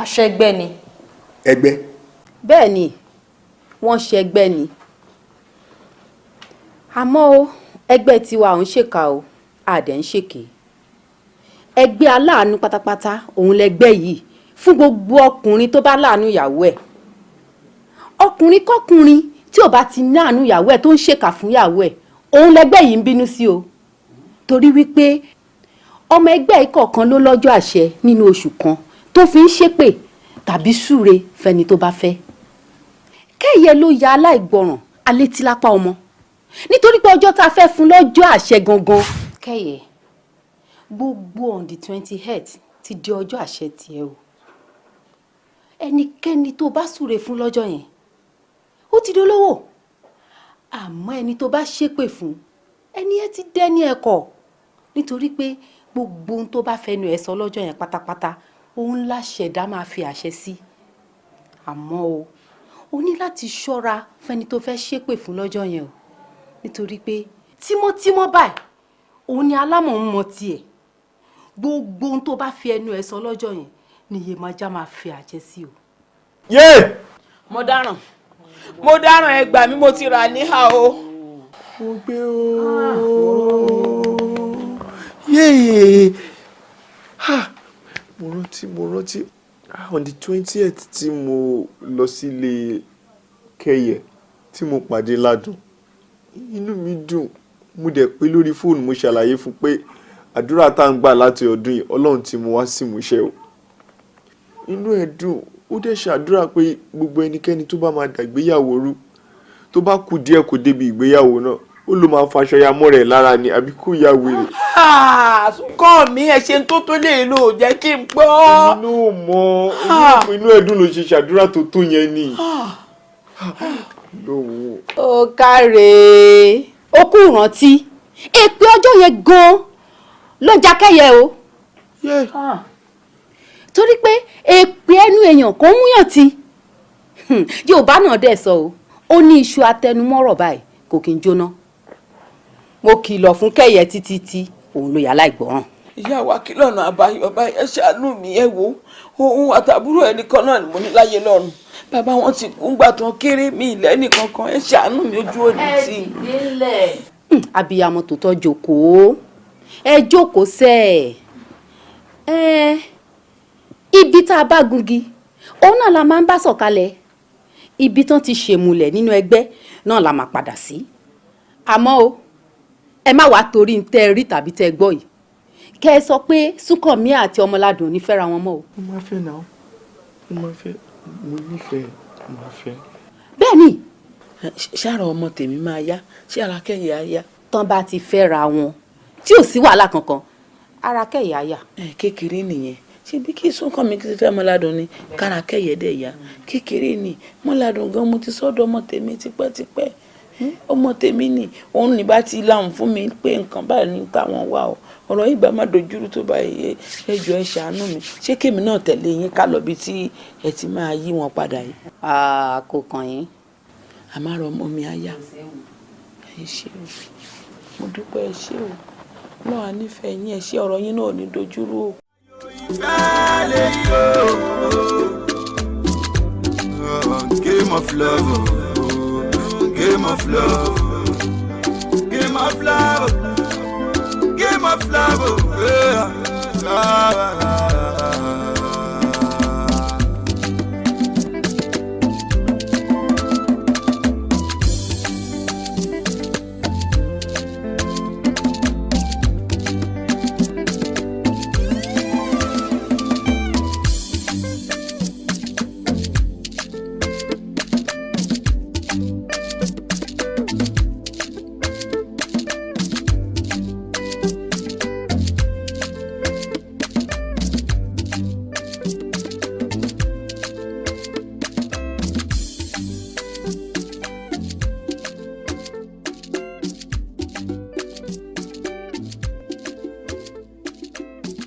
Aṣọ ẹgbẹ́ ni. Ẹgbẹ́. Bẹ́ẹ̀ ni wọ́n ṣe ẹgbẹ́ ni. Àmọ́ o ẹgbẹ́ tiwa ò ń ṣèkà o àdẹ̀ ń ṣèké. Ẹgbẹ́ aláàánú pátápátá òun lẹgbẹ́ yìí fún gbogbo ọkùnrin tó bá láàánú ìyàwó ẹ̀. Ọkùnrin kọ́kùnrin tí ò bá ti ní àánú ìyàwó ẹ̀ tó ń ṣèkà fún ìyàwó ẹ̀ òun lẹgbẹ́ yìí ń bínú sí o. Torí wípé ọmọ ẹgbẹ́ ìkọ̀ọ̀kan ló lọ́jọ́ àṣẹ nínú oṣù kan tó fi ń ṣépè tàbí súre fẹ́ni tó bá fẹ́. Kẹ́yẹ ló ya aláìgbọràn alétílápá ọmọ nítorí pé ọjọ́ tá a fẹ́ fún lọ́jọ́ àṣẹ gangan. Kẹ́yẹ gbogbo on the 28th ti di ọjọ́ àṣẹ tiẹ̀ o. Ẹnikẹ́ni tó bá súre fún lọ́jọ́ yẹn ó ti dolówó. Àmọ́ ẹni tó bá ṣépè fún ẹni ẹ ti dẹ́ni ẹ̀kọ́ nítorí pé gbogbo ohun tó bá fẹnu ẹ̀ sọ lọ́jọ́ yẹn pátápátá òun láṣẹ̀dá máa fi àṣẹ sí. Àmọ́ o ní láti ṣọ́ra fẹ́ni tó fẹ́ ṣépè fún lọ́jọ́ yẹn o nítorí pé tímọ́tímọ́ báyìí òun ni alámọ̀ ń mọ tiẹ̀. Gbogbo ohun tó bá fi ẹnu ẹ̀ sọ lọ́jọ́ yẹn ni Yemọja máa fi àṣẹ sí o. Yé! Mo dáràn ẹ gbà mí mo ti rà níhà o. Mo gbé o. Yéè. Mo rántí on the 20th tí mo lọ sílé Kẹ́yẹ tí mo pàdé Ládùn. Inú mi dùn. Mo dẹ̀ pé lórí fóònù mo ṣàlàyé fún pé àdúrà tá ń gbà láti ọdún yìí Ọlọ́run tí mo wá sí ìmúṣẹ o. Inú ẹ̀ dùn ó dẹ̀ ṣàdúrà pé gbogbo ẹnikẹ́ni tó bá máa dàgbéyàwó rú tó bá kù díẹ̀ kó débi ìgbéyàwó náà ó ló máa faṣọ ya mọ́ rẹ̀ lára ni àbí kó ya wèrè. Kọ́ mi ẹ ṣe tó lè lò jẹ́ kí n gbọ́. Inú mọ́ inú ẹ̀dùn ló ṣe ṣàdúrà tó yẹn ni. Ó káre ó kú ìrántí èpè ọjọ́ yẹn gan-an ló já Kẹ́yẹ o. Torí pé èpè ẹnu èèyàn kò ń múyàn tí Yorùbá náà dẹ̀ sọ o ó ní iṣu atẹnumọ́rọ̀ báyìí kò kí n jóná. Mo kìlọ̀ fún Kẹ́yẹ títí òun ló yà láìgbọràn. Ìyá wa kí lọ́nà àbáyọ báyìí ẹ ṣàánú mi ẹ wò òun àtàbúrò ẹnìkan náà ni mo ní láyé lọ́run. Bàbá wọn ti kú ńgbà tán kéré mi ilẹ̀ nìkankan ẹ ṣàánú mi ojú òní tì. Ẹ dìde. Abiyamọ tòótọ́ jókòó ẹ jókòó sẹ́ ibi tá a bá gungi òun náà la máa ń bá sọ̀kalẹ̀ ibi tán ti ṣèmùlẹ̀ nínú ẹgbẹ́ náà la máa padà sí. Àmọ́ o ẹ má wàá torí ń tẹ́ rí tàbí tẹ́ gbọ́ yìí kẹ́ ẹ sọ pé Súnkànmí àti Ọmọládùn ò ní fẹ́ra wọn mọ́ o. Mo máa fẹ́ náà mo nífẹ̀ẹ́ mo máa fẹ́. Bẹ́ẹ̀ ni. Ṣára ọmọ tèmi máa yá ṣé ara Kẹ́yẹ á yá. Tán bá ti fẹ́ra wọn tí ò sí wàhálà kankan ara Kẹ́yẹ á yá. Kékeré nìyẹn ṣe bí kí Súnkànmí ti fẹ́ Ọmọládùn ni kára Kẹ́yẹ dẹ̀ yá kékeré ni Ọmọládùn gan mo ti sọ́dọ̀ ọmọ tèmi tipẹ́tipẹ́ ọmọ tèmi ni òun ní bá ti láwọn fún mi pé nǹkan báyìí ní táwọn wà o ọ̀rọ̀ yìí bá má dojúrú tó báyìí ẹ jọ̀ọ́ ẹ ṣàánú mi ṣé kémi náà tẹ̀lé yín ká lọ bí tí ẹ ti máa yí wọn padà yìí. Kò kàn yín. Àmárọ̀ ọmọ mi á yá ẹ ṣé o mo dúpẹ́ ẹ ṣé o náà á nífẹ̀ẹ́ yín ẹ ṣé ọ̀rọ̀ yín náà ò ní dojúrú o. Game of love, game of love, game of love, game of love.